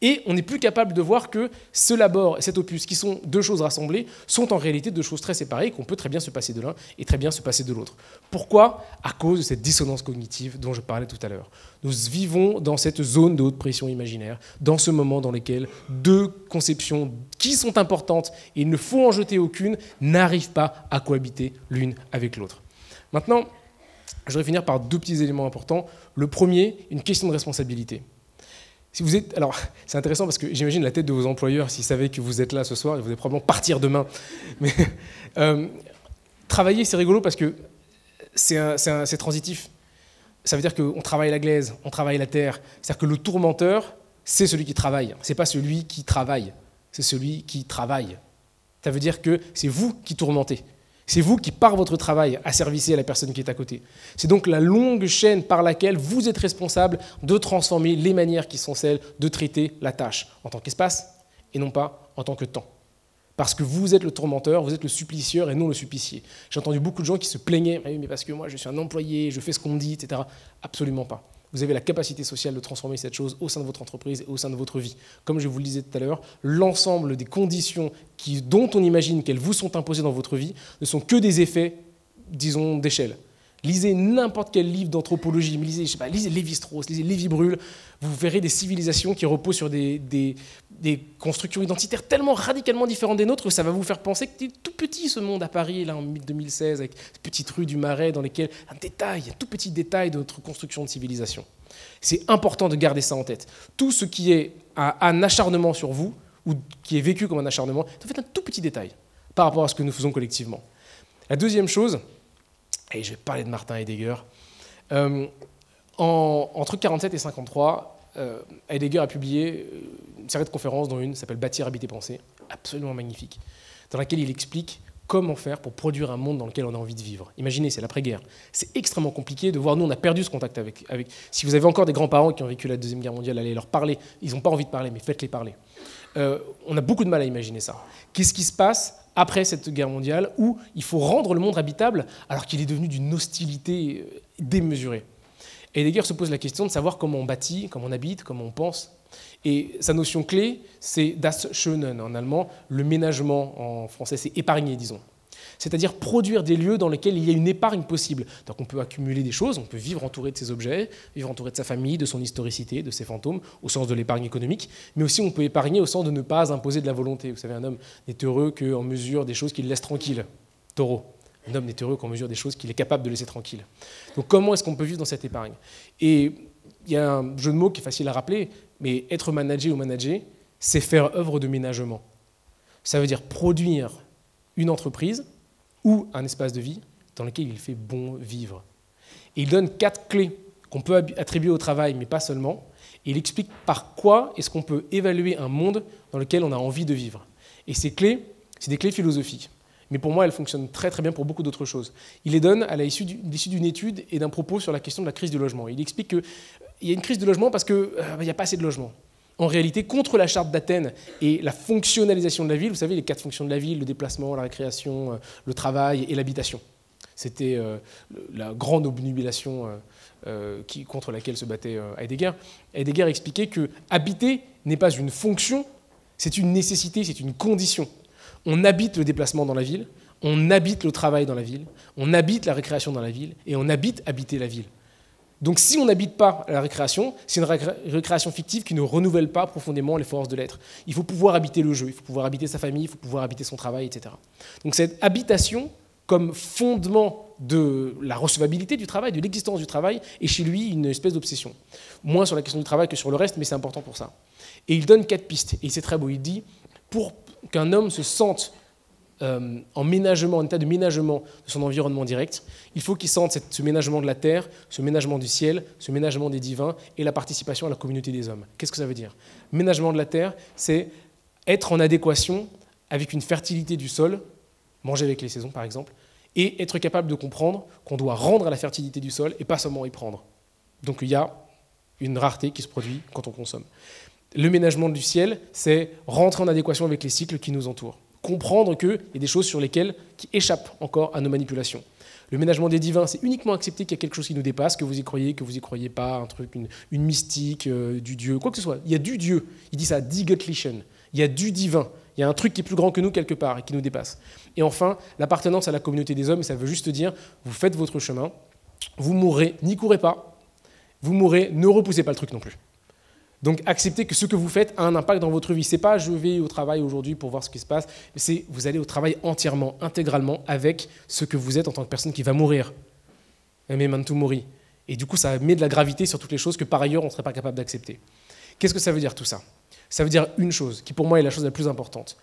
Et on n'est plus capable de voir que ce labeur et cet opus, qui sont deux choses rassemblées, sont en réalité deux choses très séparées, qu'on peut très bien se passer de l'un et très bien se passer de l'autre. Pourquoi? À cause de cette dissonance cognitive dont je parlais tout à l'heure. Nous vivons dans cette zone de haute pression imaginaire, dans ce moment dans lequel deux conceptions qui sont importantes, et il ne faut en jeter aucune, n'arrivent pas à cohabiter l'une avec l'autre. Maintenant, je voudrais finir par deux petits éléments importants. Le premier, une question de responsabilité. Si vous êtes, alors, c'est intéressant parce que j'imagine la tête de vos employeurs s'ils savaient que vous êtes là ce soir, ils voudraient probablement partir demain. Mais travailler, c'est rigolo parce que c'est transitif. Ça veut dire qu'on travaille la glaise, on travaille la terre. C'est-à-dire que le tourmenteur, c'est celui qui travaille. Ce n'est pas celui qui travaille, c'est celui qui travaille. Ça veut dire que c'est vous qui tourmentez. C'est vous qui, par votre travail, asservissez à la personne qui est à côté. C'est donc la longue chaîne par laquelle vous êtes responsable de transformer les manières qui sont celles de traiter la tâche en tant qu'espace et non pas en tant que temps. Parce que vous êtes le tourmenteur, vous êtes le supplicieur et non le supplicié. J'ai entendu beaucoup de gens qui se plaignaient « mais parce que moi je suis un employé, je fais ce qu'on me dit, etc. » Absolument pas. Vous avez la capacité sociale de transformer cette chose au sein de votre entreprise et au sein de votre vie. Comme je vous le disais tout à l'heure, l'ensemble des conditions dont on imagine qu'elles vous sont imposées dans votre vie ne sont que des effets, disons, d'échelle. Lisez n'importe quel livre d'anthropologie, lisez Lévi-Strauss, lisez Lévi-Brûle, vous verrez des civilisations qui reposent sur des constructions identitaires tellement radicalement différentes des nôtres que ça va vous faire penser que c'est tout petit ce monde à Paris, là en 2016, avec ces petites rues du Marais dans lesquelles un tout petit détail de notre construction de civilisation. C'est important de garder ça en tête. Tout ce qui est un acharnement sur vous, ou qui est vécu comme un acharnement, c'est en fait un tout petit détail par rapport à ce que nous faisons collectivement. La deuxième chose, et je vais parler de Martin Heidegger. Entre 47 et 53, Heidegger a publié une série de conférences, dont une s'appelle « Bâtir, habiter, penser », absolument magnifique, dans laquelle il explique comment faire pour produire un monde dans lequel on a envie de vivre. Imaginez, c'est l'après-guerre. C'est extrêmement compliqué de voir, nous on a perdu ce contact avec... Si vous avez encore des grands-parents qui ont vécu la Deuxième Guerre mondiale, allez leur parler. Ils n'ont pas envie de parler, mais faites-les parler. On a beaucoup de mal à imaginer ça. Qu'est-ce qui se passe après cette guerre mondiale où il faut rendre le monde habitable alors qu'il est devenu d'une hostilité démesurée? Heidegger se pose la question de savoir comment on bâtit, comment on habite, comment on pense. Et sa notion clé, c'est das Schönen en allemand, le ménagement en français, c'est épargner, disons. C'est-à-dire produire des lieux dans lesquels il y a une épargne possible. Donc on peut accumuler des choses, on peut vivre entouré de ses objets, vivre entouré de sa famille, de son historicité, de ses fantômes, au sens de l'épargne économique, mais aussi on peut épargner au sens de ne pas imposer de la volonté. Vous savez, un homme n'est heureux qu'en mesure des choses qu'il laisse tranquilles. Taureau. Un homme n'est heureux qu'en mesure des choses qu'il est capable de laisser tranquilles. Donc comment est-ce qu'on peut vivre dans cette épargne? Et il y a un jeu de mots qui est facile à rappeler, mais être manager ou manager, c'est faire œuvre de ménagement. Ça veut dire produire une entreprise ou un espace de vie dans lequel il fait bon vivre. Et il donne 4 clés qu'on peut attribuer au travail, mais pas seulement. Et il explique par quoi est-ce qu'on peut évaluer un monde dans lequel on a envie de vivre. Et ces clés, c'est des clés philosophiques. Mais pour moi, elles fonctionnent très très bien pour beaucoup d'autres choses. Il les donne à l'issue d'une étude et d'un propos sur la question de la crise du logement. Il explique qu'il y a une crise du logement parce qu'il n'y a pas assez de logements. En réalité, contre la charte d'Athènes et la fonctionnalisation de la ville, vous savez, les 4 fonctions de la ville, le déplacement, la récréation, le travail et l'habitation. C'était la grande obnubilation contre laquelle se battait Heidegger. Heidegger expliquait que habiter n'est pas une fonction, c'est une nécessité, c'est une condition. On habite le déplacement dans la ville, on habite le travail dans la ville, on habite la récréation dans la ville, et on habite habiter la ville. Donc si on n'habite pas la récréation, c'est une récréation fictive qui ne renouvelle pas profondément les forces de l'être. Il faut pouvoir habiter le jeu, il faut pouvoir habiter sa famille, il faut pouvoir habiter son travail, etc. Donc cette habitation, comme fondement de la recevabilité du travail, de l'existence du travail, est chez lui une espèce d'obsession. Moins sur la question du travail que sur le reste, mais c'est important pour ça. Et il donne 4 pistes, et c'est très beau. Il dit, pour qu'un homme se sente en ménagement, en état de ménagement de son environnement direct, il faut qu'il sente ce ménagement de la terre, ce ménagement du ciel, ce ménagement des divins et la participation à la communauté des hommes. Qu'est-ce que ça veut dire? Ménagement de la terre, c'est être en adéquation avec une fertilité du sol, manger avec les saisons par exemple, et être capable de comprendre qu'on doit rendre à la fertilité du sol et pas seulement y prendre. Donc il y a une rareté qui se produit quand on consomme. Le ménagement du ciel, c'est rentrer en adéquation avec les cycles qui nous entourent. Comprendre qu'il y a des choses sur lesquelles qui échappent encore à nos manipulations. Le ménagement des divins, c'est uniquement accepter qu'il y a quelque chose qui nous dépasse, que vous y croyez pas, un truc, une mystique, du Dieu, quoi que ce soit. Il y a du Dieu, il dit ça, die Göttlichen. Il y a du divin, il y a un truc qui est plus grand que nous quelque part et qui nous dépasse. Et enfin, l'appartenance à la communauté des hommes, ça veut juste dire, vous faites votre chemin, vous mourrez, n'y courez pas, vous mourrez, ne repoussez pas le truc non plus. Donc acceptez que ce que vous faites a un impact dans votre vie. C'est pas je vais au travail aujourd'hui pour voir ce qui se passe, c'est vous allez au travail entièrement, intégralement avec ce que vous êtes en tant que personne qui va mourir. Memento mori. Et du coup, ça met de la gravité sur toutes les choses que par ailleurs on ne serait pas capable d'accepter. Qu'est-ce que ça veut dire tout ça? Ça veut dire une chose, qui pour moi est la chose la plus importante.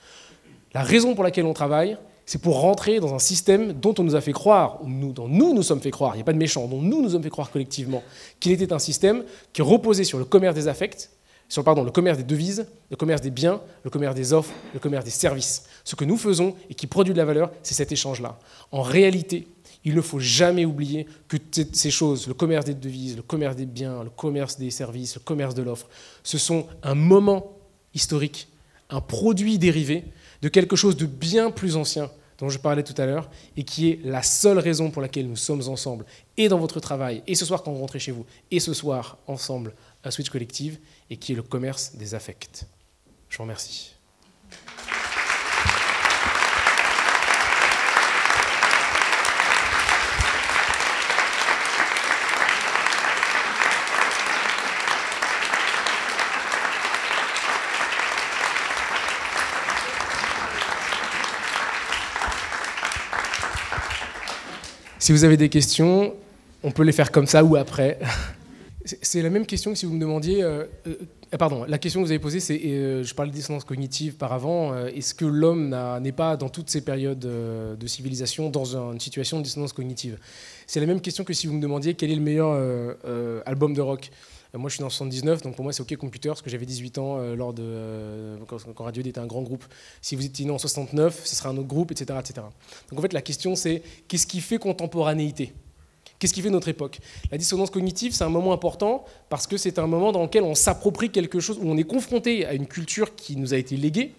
La raison pour laquelle on travaille, c'est pour rentrer dans un système dont on nous a fait croire, dont nous sommes fait croire, il n'y a pas de méchants, dont nous sommes fait croire collectivement, qu'il était un système qui reposait sur le commerce des affects, le commerce des devises, le commerce des biens, le commerce des offres, le commerce des services. Ce que nous faisons et qui produit de la valeur, c'est cet échange-là. En réalité, il ne faut jamais oublier que ces choses, le commerce des devises, le commerce des biens, le commerce des services, le commerce de l'offre, ce sont un moment historique, un produit dérivé de quelque chose de bien plus ancien dont je parlais tout à l'heure, et qui est la seule raison pour laquelle nous sommes ensemble, et dans votre travail, et ce soir quand vous rentrez chez vous, et ce soir ensemble à Switch Collective, et qui est le commerce des affects. Je vous remercie. Si vous avez des questions, on peut les faire comme ça ou après. C'est la même question que si vous me demandiez... la question que vous avez posée, c'est... je parlais de dissonance cognitive par avant. Est-ce que l'homme n'est pas, dans toutes ces périodes de civilisation, dans une situation de dissonance cognitive? C'est la même question que si vous me demandiez quel est le meilleur album de rock. Moi, je suis dans 79, donc pour moi, c'est OK Computer, parce que j'avais 18 ans quand Radiohead était un grand groupe. Si vous étiez né en 69, ce sera un autre groupe, etc., etc. Donc en fait, la question, c'est qu'est-ce qui fait contemporanéité? Qu'est-ce qui fait notre époque? La dissonance cognitive, c'est un moment important parce que c'est un moment dans lequel on s'approprie quelque chose, où on est confronté à une culture qui nous a été léguée,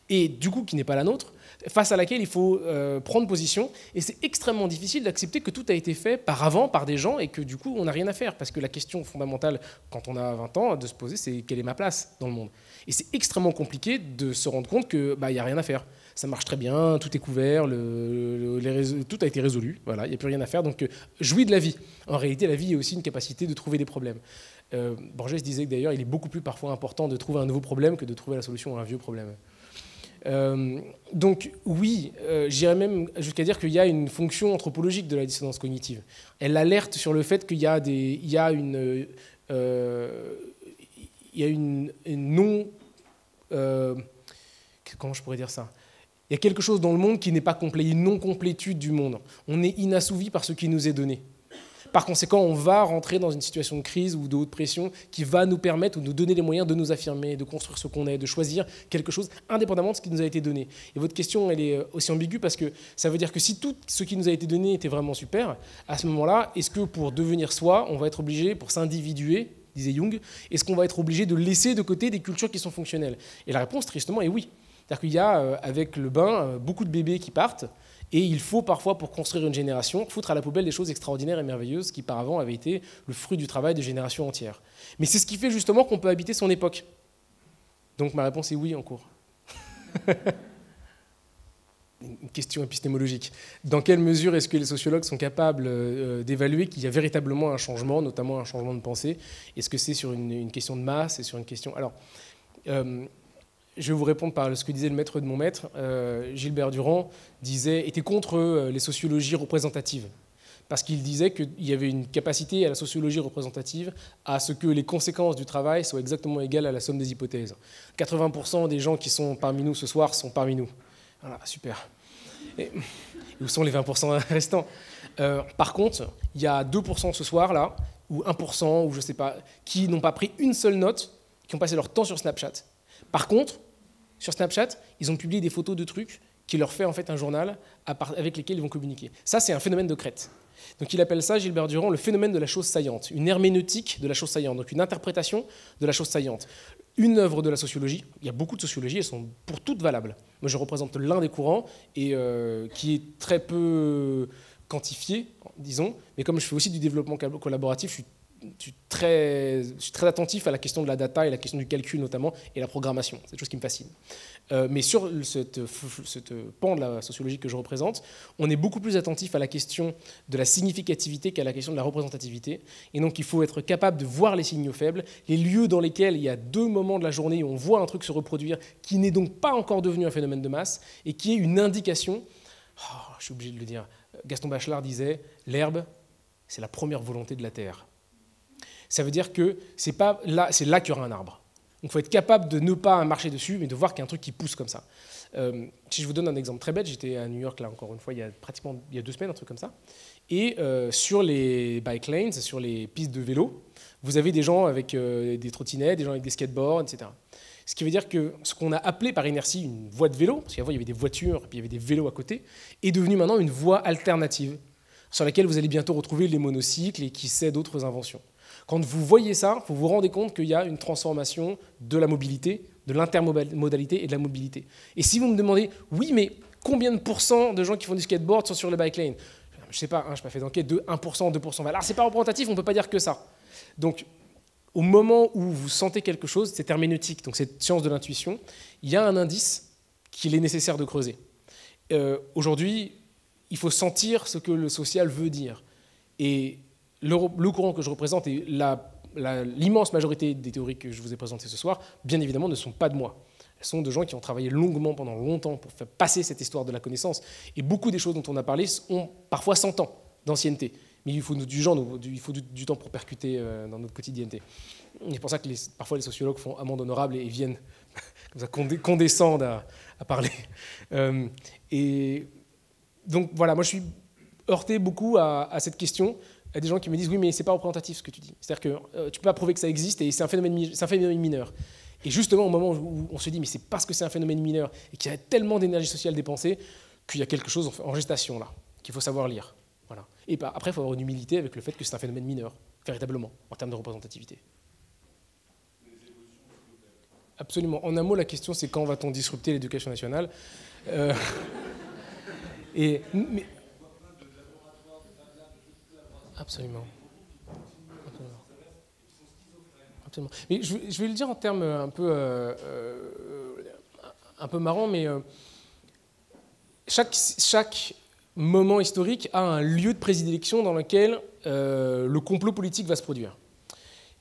et du coup, qui n'est pas la nôtre, face à laquelle il faut prendre position. Et c'est extrêmement difficile d'accepter que tout a été fait par avant, par des gens, et que du coup, on n'a rien à faire. Parce que la question fondamentale, quand on a 20 ans, de se poser, c'est quelle est ma place dans le monde? Et c'est extrêmement compliqué de se rendre compte qu'il n'y a rien à faire. Ça marche très bien, tout est couvert, tout a été résolu, voilà, il n'y a plus rien à faire. Donc, jouis de la vie. En réalité, la vie est aussi une capacité de trouver des problèmes. Borges disait que d'ailleurs, il est beaucoup plus parfois important de trouver un nouveau problème que de trouver la solution à un vieux problème. Donc oui, j'irais même jusqu'à dire qu'il y a une fonction anthropologique de la dissonance cognitive. Elle alerte sur le fait qu'il y a une non... comment je pourrais dire ça? Il y a quelque chose dans le monde qui n'est pas complet, une non-complétude du monde. On est inassouvi par ce qui nous est donné. Par conséquent, on va rentrer dans une situation de crise ou de haute pression qui va nous permettre ou nous donner les moyens de nous affirmer, de construire ce qu'on est, de choisir quelque chose indépendamment de ce qui nous a été donné. Et votre question, elle est aussi ambiguë parce que ça veut dire que si tout ce qui nous a été donné était vraiment super, à ce moment-là, est-ce que pour devenir soi, on va être obligé, pour s'individuer, disait Jung, est-ce qu'on va être obligé de laisser de côté des cultures qui sont fonctionnelles? Et la réponse, tristement, est oui. C'est-à-dire qu'il y a, avec le bain, beaucoup de bébés qui partent, et il faut parfois, pour construire une génération, foutre à la poubelle des choses extraordinaires et merveilleuses qui, par avant, avaient été le fruit du travail de générations entières. Mais c'est ce qui fait justement qu'on peut habiter son époque. Donc ma réponse est oui, en cours. Une question épistémologique. Dans quelle mesure est-ce que les sociologues sont capables d'évaluer qu'il y a véritablement un changement, notamment un changement de pensée? Est-ce que c'est sur une question de masse et sur une question... Alors, je vais vous répondre par ce que disait le maître de mon maître. Gilbert Durand était contre les sociologies représentatives, parce qu'il disait qu'il y avait une capacité à la sociologie représentative à ce que les conséquences du travail soient exactement égales à la somme des hypothèses. 80% des gens qui sont parmi nous ce soir sont parmi nous. Voilà, super. Et où sont les 20% restants? Par contre, il y a 2% ce soir-là, ou 1%, ou je ne sais pas, qui n'ont pas pris une seule note, qui ont passé leur temps sur Snapchat. Par contre, sur Snapchat, ils ont publié des photos de trucs qui leur fait en fait un journal avec lesquels ils vont communiquer. Ça, c'est un phénomène de crête. Donc il appelle ça, Gilbert Durand, le phénomène de la chose saillante, une herméneutique de la chose saillante, donc une interprétation de la chose saillante. Une œuvre de la sociologie, il y a beaucoup de sociologie, elles sont pour toutes valables. Moi, je représente l'un des courants, et qui est très peu quantifié, disons, mais comme je fais aussi du développement collaboratif, je suis très attentif à la question de la data et la question du calcul notamment, et la programmation. C'est des choses qui me fascinent. Mais sur cette pan de la sociologie que je représente, on est beaucoup plus attentif à la question de la significativité qu'à la question de la représentativité. Et donc il faut être capable de voir les signaux faibles, les lieux dans lesquels il y a 2 moments de la journée où on voit un truc se reproduire qui n'est donc pas encore devenu un phénomène de masse et qui est une indication. Oh, je suis obligé de le dire. Gaston Bachelard disait « l'herbe, c'est la première volonté de la terre ». Ça veut dire que c'est là qu'il y aura un arbre. Donc il faut être capable de ne pas marcher dessus, mais de voir qu'il y a un truc qui pousse comme ça. Si je vous donne un exemple très bête, j'étais à New York, là encore une fois, il y a 2 semaines, un truc comme ça. Et sur les bike lanes, sur les pistes de vélo, vous avez des gens avec des trottinettes, des gens avec des skateboards, etc. Ce qui veut dire que ce qu'on a appelé par inertie une voie de vélo, parce qu'avant il y avait des voitures et puis il y avait des vélos à côté, est devenu maintenant une voie alternative, sur laquelle vous allez bientôt retrouver les monocycles et qui sait d'autres inventions. Quand vous voyez ça, vous vous rendez compte qu'il y a une transformation de la mobilité, de l'intermodalité et de la mobilité. Et si vous me demandez, oui, mais combien de pourcents de gens qui font du skateboard sont sur les bike lanes? Je ne sais pas, je n'ai pas fait d'enquête, de 1%, 2%. Alors, ce n'est pas représentatif, on ne peut pas dire que ça. Donc, au moment où vous sentez quelque chose, cette herméneutique, donc cette science de l'intuition, il y a un indice qu'il est nécessaire de creuser. Aujourd'hui, il faut sentir ce que le social veut dire. Et le courant que je représente et l'immense majorité des théories que je vous ai présentées ce soir, bien évidemment, ne sont pas de moi. Elles sont de gens qui ont travaillé longuement pendant longtemps pour faire passer cette histoire de la connaissance. Et beaucoup des choses dont on a parlé ont parfois 100 ans d'ancienneté. Mais il faut du temps pour percuter dans notre quotidienneté. C'est pour ça que parfois les sociologues font amende honorable et viennent comme ça, condescendent à parler. Et donc voilà, moi je suis heurté beaucoup à cette question. Il y a des gens qui me disent « oui, mais ce n'est pas représentatif ce que tu dis ». C'est-à-dire que tu ne peux pas prouver que ça existe et c'est un phénomène mineur. Et justement, au moment où on se dit « mais c'est parce que c'est un phénomène mineur et qu'il y a tellement d'énergie sociale dépensée qu'il y a quelque chose en gestation là, qu'il faut savoir lire ». Voilà. Et après, il faut avoir une humilité avec le fait que c'est un phénomène mineur, véritablement, en termes de représentativité. Absolument. En un mot, la question, c'est quand va-t-on disrupter l'éducation nationale mais... Absolument. Absolument. Mais je vais le dire en termes un peu marrants, mais chaque moment historique a un lieu de prédilection dans lequel le complot politique va se produire.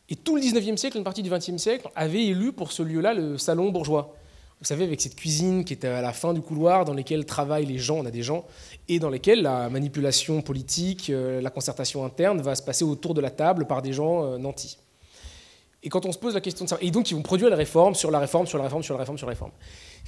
Et tout le 19e siècle, une partie du 20e siècle, avait élu pour ce lieu-là le salon bourgeois. Vous savez, avec cette cuisine qui est à la fin du couloir, dans laquelle travaillent les gens, on a des gens, et dans lesquels la manipulation politique, la concertation interne va se passer autour de la table par des gens nantis. Et quand on se pose la question de ça, et donc ils vont produire la réforme sur la réforme, sur la réforme, sur la réforme, sur la réforme.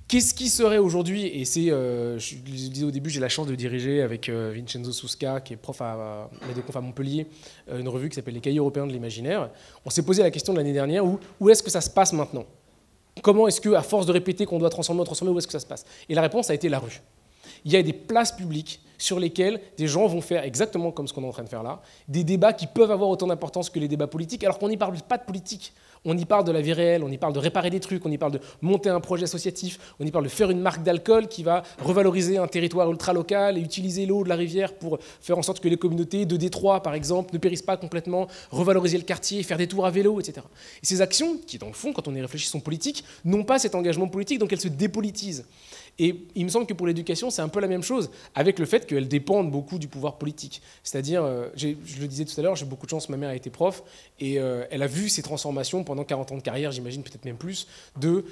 Qu'est-ce qui serait aujourd'hui, et c'est, je le disais au début, j'ai la chance de diriger avec Vincenzo Susca, qui est prof à Médoconf à Montpellier, une revue qui s'appelle Les Cahiers européens de l'imaginaire. On s'est posé la question de l'année dernière, où est-ce que ça se passe maintenant? Comment est-ce qu'à force de répéter qu'on doit transformer, où est-ce que ça se passe? Et la réponse a été la rue. Il y a des places publiques sur lesquelles des gens vont faire exactement comme ce qu'on est en train de faire là, des débats qui peuvent avoir autant d'importance que les débats politiques, alors qu'on n'y parle pas de politique. On y parle de la vie réelle, on y parle de réparer des trucs, on y parle de monter un projet associatif, on y parle de faire une marque d'alcool qui va revaloriser un territoire ultra-local et utiliser l'eau de la rivière pour faire en sorte que les communautés de Détroit, par exemple, ne périssent pas complètement, revaloriser le quartier, faire des tours à vélo, etc. Et ces actions, qui dans le fond, quand on y réfléchit, sont politiques, n'ont pas cet engagement politique, donc elles se dépolitisent. Et il me semble que pour l'éducation, c'est un peu la même chose, avec le fait qu'elles dépendent beaucoup du pouvoir politique. C'est-à-dire, je le disais tout à l'heure, j'ai beaucoup de chance, ma mère a été prof, et elle a vu ces transformations pendant 40 ans de carrière, j'imagine peut-être même plus, de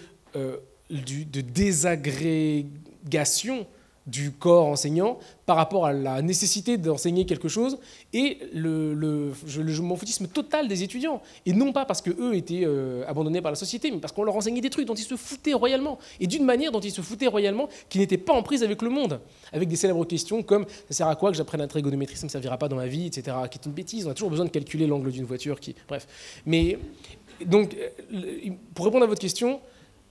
désagrégation du corps enseignant par rapport à la nécessité d'enseigner quelque chose et le m'en foutisme total des étudiants. Et non pas parce qu'eux étaient abandonnés par la société, mais parce qu'on leur enseignait des trucs dont ils se foutaient royalement. Et d'une manière dont ils se foutaient royalement qui n'était pas en prise avec le monde. Avec des célèbres questions comme « ça sert à quoi que j'apprenne la trigonométrie, ça ne me servira pas dans ma vie », etc. Qui est une bêtise. On a toujours besoin de calculer l'angle d'une voiture. Bref. Mais donc, pour répondre à votre question,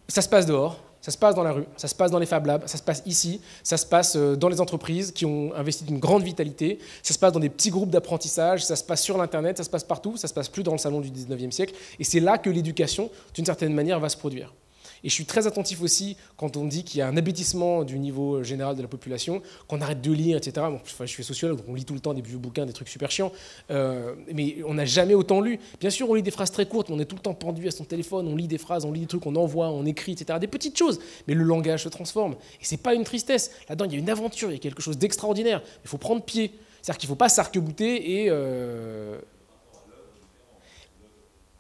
ça se passe dehors. Ça se passe dans la rue, ça se passe dans les Fab Labs, ça se passe ici, ça se passe dans les entreprises qui ont investi d'une grande vitalité, ça se passe dans des petits groupes d'apprentissage, ça se passe sur l'Internet, ça se passe partout, ça se passe plus dans le salon du 19e siècle. Et c'est là que l'éducation, d'une certaine manière, va se produire. Et je suis très attentif aussi quand on dit qu'il y a un abêtissement du niveau général de la population, qu'on arrête de lire, etc. Bon, je suis sociologue, donc on lit tout le temps des vieux bouquins, des trucs super chiants, mais on n'a jamais autant lu. Bien sûr, on lit des phrases très courtes, mais on est tout le temps pendu à son téléphone, on lit des phrases, on lit des trucs, on envoie, on écrit, etc. Des petites choses, mais le langage se transforme. Et c'est pas une tristesse. Là-dedans, il y a une aventure, il y a quelque chose d'extraordinaire. Il faut prendre pied. C'est-à-dire qu'il ne faut pas s'arc-bouter et...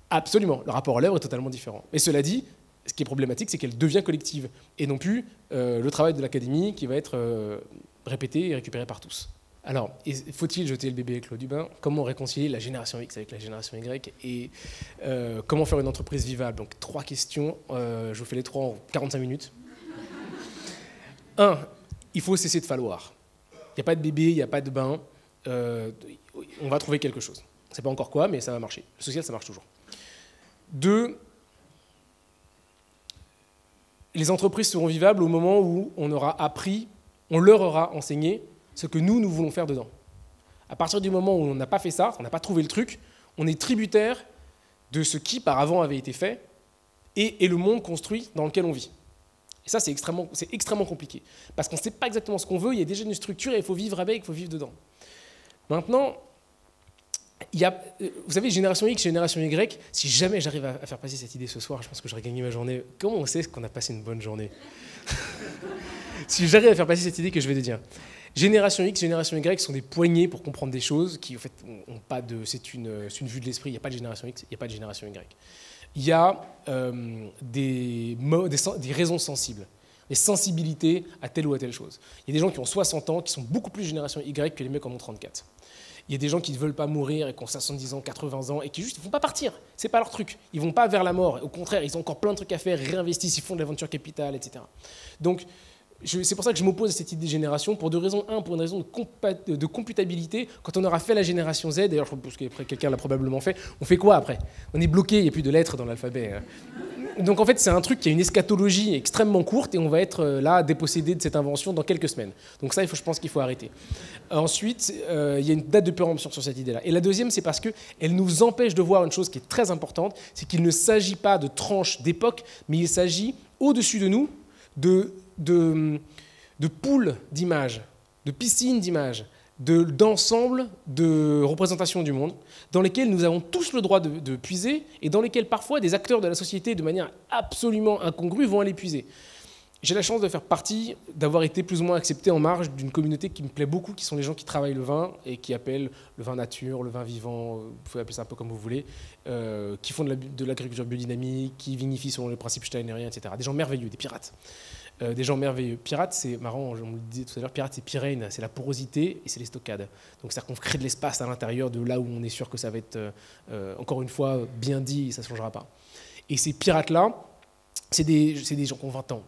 Absolument, le rapport à l'œuvre est totalement différent. Et cela dit, ce qui est problématique, c'est qu'elle devient collective, et non plus le travail de l'académie qui va être répété et récupéré par tous. Alors, faut-il jeter le bébé avec l'eau du bain? Comment réconcilier la génération X avec la génération Y? Et comment faire une entreprise vivable? Donc, 3 questions, je vous fais les 3 en 45 minutes. 1, il faut cesser de falloir. Il n'y a pas de bébé, il n'y a pas de bain, on va trouver quelque chose. On ne sait pas encore quoi, mais ça va marcher. Le social, ça marche toujours. 2, les entreprises seront vivables au moment où on aura appris, on leur aura enseigné ce que nous voulons faire dedans. À partir du moment où on n'a pas fait ça, on n'a pas trouvé le truc, on est tributaire de ce qui, par avant, avait été fait et le monde construit dans lequel on vit. Et ça, c'est extrêmement compliqué. Parce qu'on ne sait pas exactement ce qu'on veut, il y a déjà une structure et il faut vivre avec, il faut vivre dedans. Maintenant, il y a, vous savez, génération X, génération Y, si jamais j'arrive à faire passer cette idée ce soir, je pense que j'aurais gagné ma journée. Comment on sait qu'on a passé une bonne journée? Si j'arrive à faire passer cette idée que je vais te dire. Génération X, génération Y sont des poignées pour comprendre des choses qui, en fait, ont pas de... C'est une vue de l'esprit, il n'y a pas de génération X, il n'y a pas de génération Y. Il y a des raisons sensibles, des sensibilités à telle ou à telle chose. Il y a des gens qui ont 60 ans, qui sont beaucoup plus génération Y que les mecs qui en ont 34. Il y a des gens qui ne veulent pas mourir et qui ont 70 ans, 80 ans et qui juste ne vont pas partir. Ce n'est pas leur truc. Ils ne vont pas vers la mort. Au contraire, ils ont encore plein de trucs à faire, ils réinvestissent, ils font de l'aventure capitale, etc. Donc, c'est pour ça que je m'oppose à cette idée de génération, pour 2 raisons. 1, pour une raison de computabilité. Quand on aura fait la génération Z, d'ailleurs, je pense que quelqu'un l'a probablement fait, on fait quoi après? On est bloqué, il n'y a plus de lettres dans l'alphabet. Donc en fait, c'est un truc qui a une eschatologie extrêmement courte et on va être là dépossédé de cette invention dans quelques semaines. Donc ça, je pense qu'il faut arrêter. Ensuite, il y a une date de péremption sur cette idée-là. Et la deuxième, c'est parce qu'elle nous empêche de voir une chose qui est très importante, c'est qu'il ne s'agit pas de tranches d'époque, mais il s'agit, au-dessus de nous, de poules d'images, de piscines d'images, d'ensemble de représentations du monde, dans lesquelles nous avons tous le droit de puiser, et dans lesquelles parfois des acteurs de la société, de manière absolument incongrue, vont aller puiser. J'ai la chance de faire partie, d'avoir été plus ou moins accepté en marge d'une communauté qui me plaît beaucoup, qui sont les gens qui travaillent le vin, et qui appellent le vin nature, le vin vivant, vous pouvez appeler ça un peu comme vous voulez, qui font de l'agriculture biodynamique, qui vinifient selon les principes steinériens, etc. Des gens merveilleux, des pirates. Des gens merveilleux. Pirate, c'est marrant, on le disait tout à l'heure, pirate, c'est pyrène, c'est la porosité et c'est les stockades. Donc c'est-à-dire qu'on crée de l'espace à l'intérieur de là où on est sûr que ça va être, encore une fois, bien dit et ça ne changera pas. Et ces pirates-là, c'est des gens qui ont 20 ans,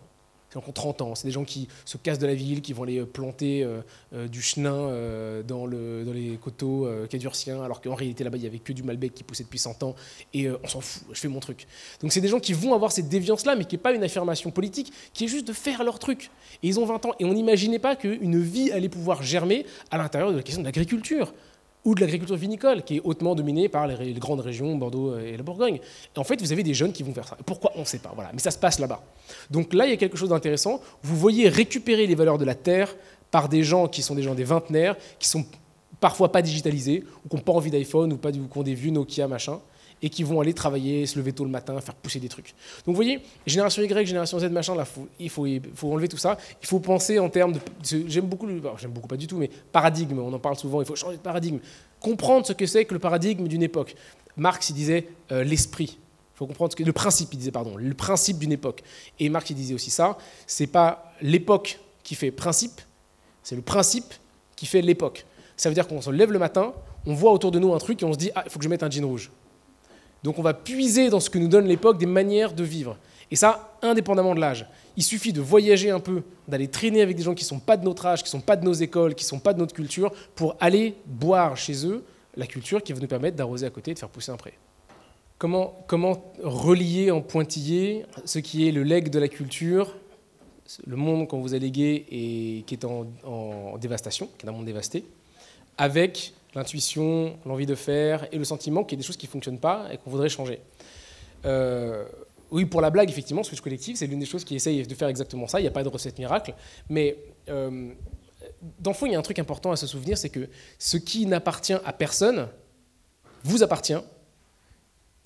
C'est des gens qui ont 30 ans, c'est des gens qui se cassent de la ville, qui vont aller planter du chenin dans les coteaux cadurciens, alors qu'en réalité là-bas il n'y avait que du Malbec qui poussait depuis 100 ans, et on s'en fout, je fais mon truc. Donc c'est des gens qui vont avoir cette déviance-là, mais qui n'est pas une affirmation politique, qui est juste de faire leur truc. Et ils ont 20 ans, et on n'imaginait pas qu'une vie allait pouvoir germer à l'intérieur de la question de l'agriculture, ou de l'agriculture vinicole, qui est hautement dominée par les grandes régions, Bordeaux et la Bourgogne. Et en fait, vous avez des jeunes qui vont faire ça. Pourquoi? On ne sait pas, voilà. Mais ça se passe là-bas. Donc là, il y a quelque chose d'intéressant. Vous voyez récupérer les valeurs de la terre par des gens qui sont des gens des vingtenaires, qui sont parfois pas digitalisés, ou qui n'ont pas envie d'iPhone, ou qui ont des vieux Nokia, machin, et qui vont aller travailler, se lever tôt le matin, faire pousser des trucs. Donc vous voyez, génération Y, génération Z, machin, là, il faut enlever tout ça. Il faut penser en termes de... J'aime beaucoup pas du tout, mais paradigme, on en parle souvent, il faut changer de paradigme. Comprendre ce que c'est que le paradigme d'une époque. Marx, il disait l'esprit. Il faut comprendre le principe, il disait, pardon, le principe d'une époque. Et Marx, il disait aussi ça, c'est pas l'époque qui fait principe, c'est le principe qui fait l'époque. Ça veut dire qu'on se lève le matin, on voit autour de nous un truc et on se dit « Ah, il faut que je mette un jean rouge ». Donc on va puiser dans ce que nous donne l'époque des manières de vivre. Et ça, indépendamment de l'âge. Il suffit de voyager un peu, d'aller traîner avec des gens qui ne sont pas de notre âge, qui ne sont pas de nos écoles, qui ne sont pas de notre culture, pour aller boire chez eux la culture qui va nous permettre d'arroser à côté et de faire pousser un pré. Comment relier en pointillé ce qui est le legs de la culture, le monde qu'on vous a légué et qui est en dévastation, qui est un monde dévasté, avec l'intuition, l'envie de faire et le sentiment qu'il y a des choses qui ne fonctionnent pas et qu'on voudrait changer. Oui, pour la blague, effectivement, Switch Collective, c'est l'une des choses qui essaye de faire exactement ça. Il n'y a pas de recette miracle. Mais dans le fond, il y a un truc important à se souvenir, c'est que ce qui n'appartient à personne vous appartient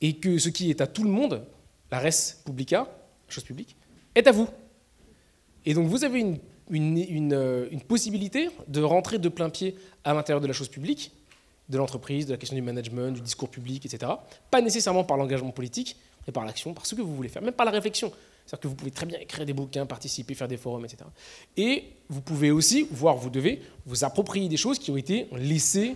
et que ce qui est à tout le monde, la res publica, chose publique, est à vous. Et donc vous avez une possibilité de rentrer de plein pied à l'intérieur de la chose publique, de l'entreprise, de la question du management, du discours public, etc. Pas nécessairement par l'engagement politique, mais par l'action, par ce que vous voulez faire, même par la réflexion. C'est-à-dire que vous pouvez très bien écrire des bouquins, participer, faire des forums, etc. Et vous pouvez aussi, voire vous devez, vous approprier des choses qui ont été laissées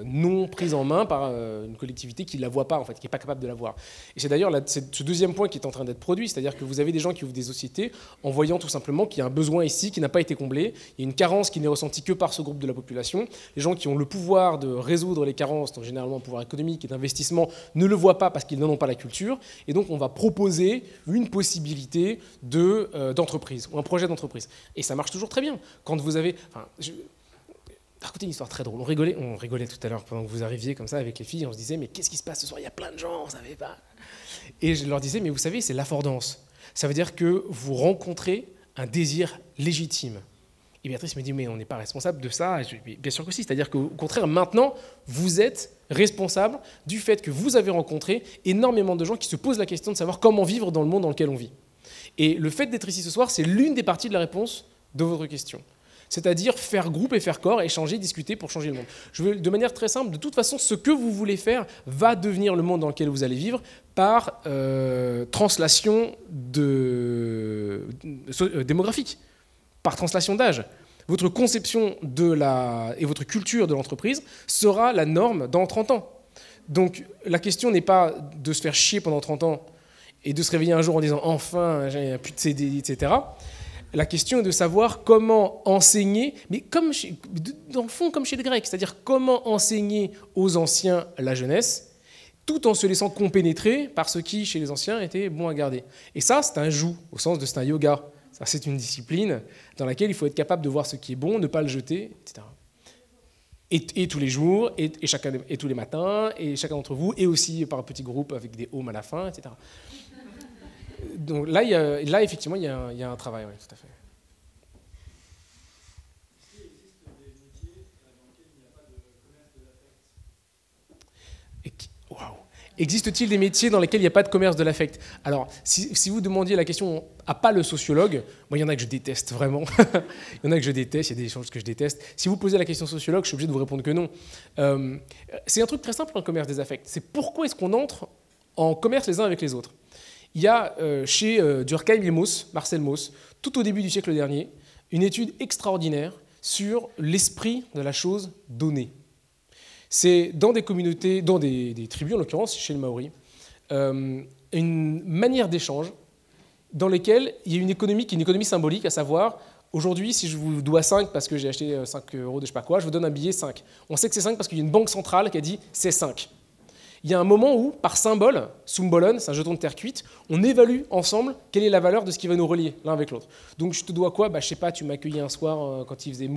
non prises en main par une collectivité qui ne la voit pas, en fait, qui n'est pas capable de la voir. Et c'est d'ailleurs ce deuxième point qui est en train d'être produit, c'est-à-dire que vous avez des gens qui ouvrent des sociétés en voyant tout simplement qu'il y a un besoin ici qui n'a pas été comblé, il y a une carence qui n'est ressentie que par ce groupe de la population. Les gens qui ont le pouvoir de résoudre les carences, donc généralement le pouvoir économique et d'investissement, ne le voient pas parce qu'ils n'en ont pas la culture. Et donc on va proposer une possibilité d'entreprise ou un projet d'entreprise. Et ça marche toujours très bien. Quand vous avez... Raconter une histoire très drôle. On rigolait tout à l'heure pendant que vous arriviez comme ça avec les filles. On se disait, mais qu'est-ce qui se passe ce soir? Il y a plein de gens, on ne savait pas. Et je leur disais, mais vous savez, c'est l'affordance. Ça veut dire que vous rencontrez un désir légitime. Et Béatrice me dit, mais on n'est pas responsable de ça. Bien sûr que si. C'est-à-dire qu'au contraire, maintenant, vous êtes responsable du fait que vous avez rencontré énormément de gens qui se posent la question de savoir comment vivre dans le monde dans lequel on vit. Et le fait d'être ici ce soir, c'est l'une des parties de la réponse de votre question. C'est-à-dire faire groupe et faire corps, échanger, discuter pour changer le monde. De manière très simple, de toute façon, ce que vous voulez faire va devenir le monde dans lequel vous allez vivre par translation démographique, par translation d'âge. Votre conception et votre culture de l'entreprise sera la norme dans 30 ans. Donc la question n'est pas de se faire chier pendant 30 ans et de se réveiller un jour en disant « enfin, j'ai plus de CDI, etc. » La question est de savoir comment enseigner, mais dans le fond comme chez les Grecs, c'est-à-dire comment enseigner aux anciens la jeunesse, tout en se laissant compénétrer par ce qui, chez les anciens, était bon à garder. Et ça, c'est un joug, au sens de c'est un yoga. Ça, c'est une discipline dans laquelle il faut être capable de voir ce qui est bon, ne pas le jeter, etc. Et tous les jours, et tous les matins, et chacun d'entre vous, et aussi par un petit groupe avec des homes à la fin, etc. Donc là, effectivement, il y a un travail, oui, tout à fait. Existe-t-il des métiers dans lesquels il n'y a pas de commerce de l'affect? Alors, si vous demandiez la question à pas le sociologue, moi, il y en a que je déteste vraiment. Il y en a que je déteste, il y a des choses que je déteste. Si vous posez la question au sociologue, je suis obligé de vous répondre que non. C'est un truc très simple, le commerce des affects. C'est pourquoi est-ce qu'on entre en commerce les uns avec les autres? Il y a chez Durkheim et Marcel Mauss, tout au début du siècle dernier, une étude extraordinaire sur l'esprit de la chose donnée. C'est dans des communautés, dans des tribus en l'occurrence, chez les Maoris, une manière d'échange dans lesquels il y a une économie qui est une économie symbolique, à savoir, aujourd'hui, si je vous dois 5 parce que j'ai acheté 5 euros de je sais pas quoi, je vous donne un billet 5. On sait que c'est 5 parce qu'il y a une banque centrale qui a dit c'est 5. Il y a un moment où, par symbole, Sumbolon, c'est un jeton de terre cuite, on évalue ensemble quelle est la valeur de ce qui va nous relier l'un avec l'autre. Donc je te dois quoi? Je sais pas, tu m'as accueilli un soir quand il faisait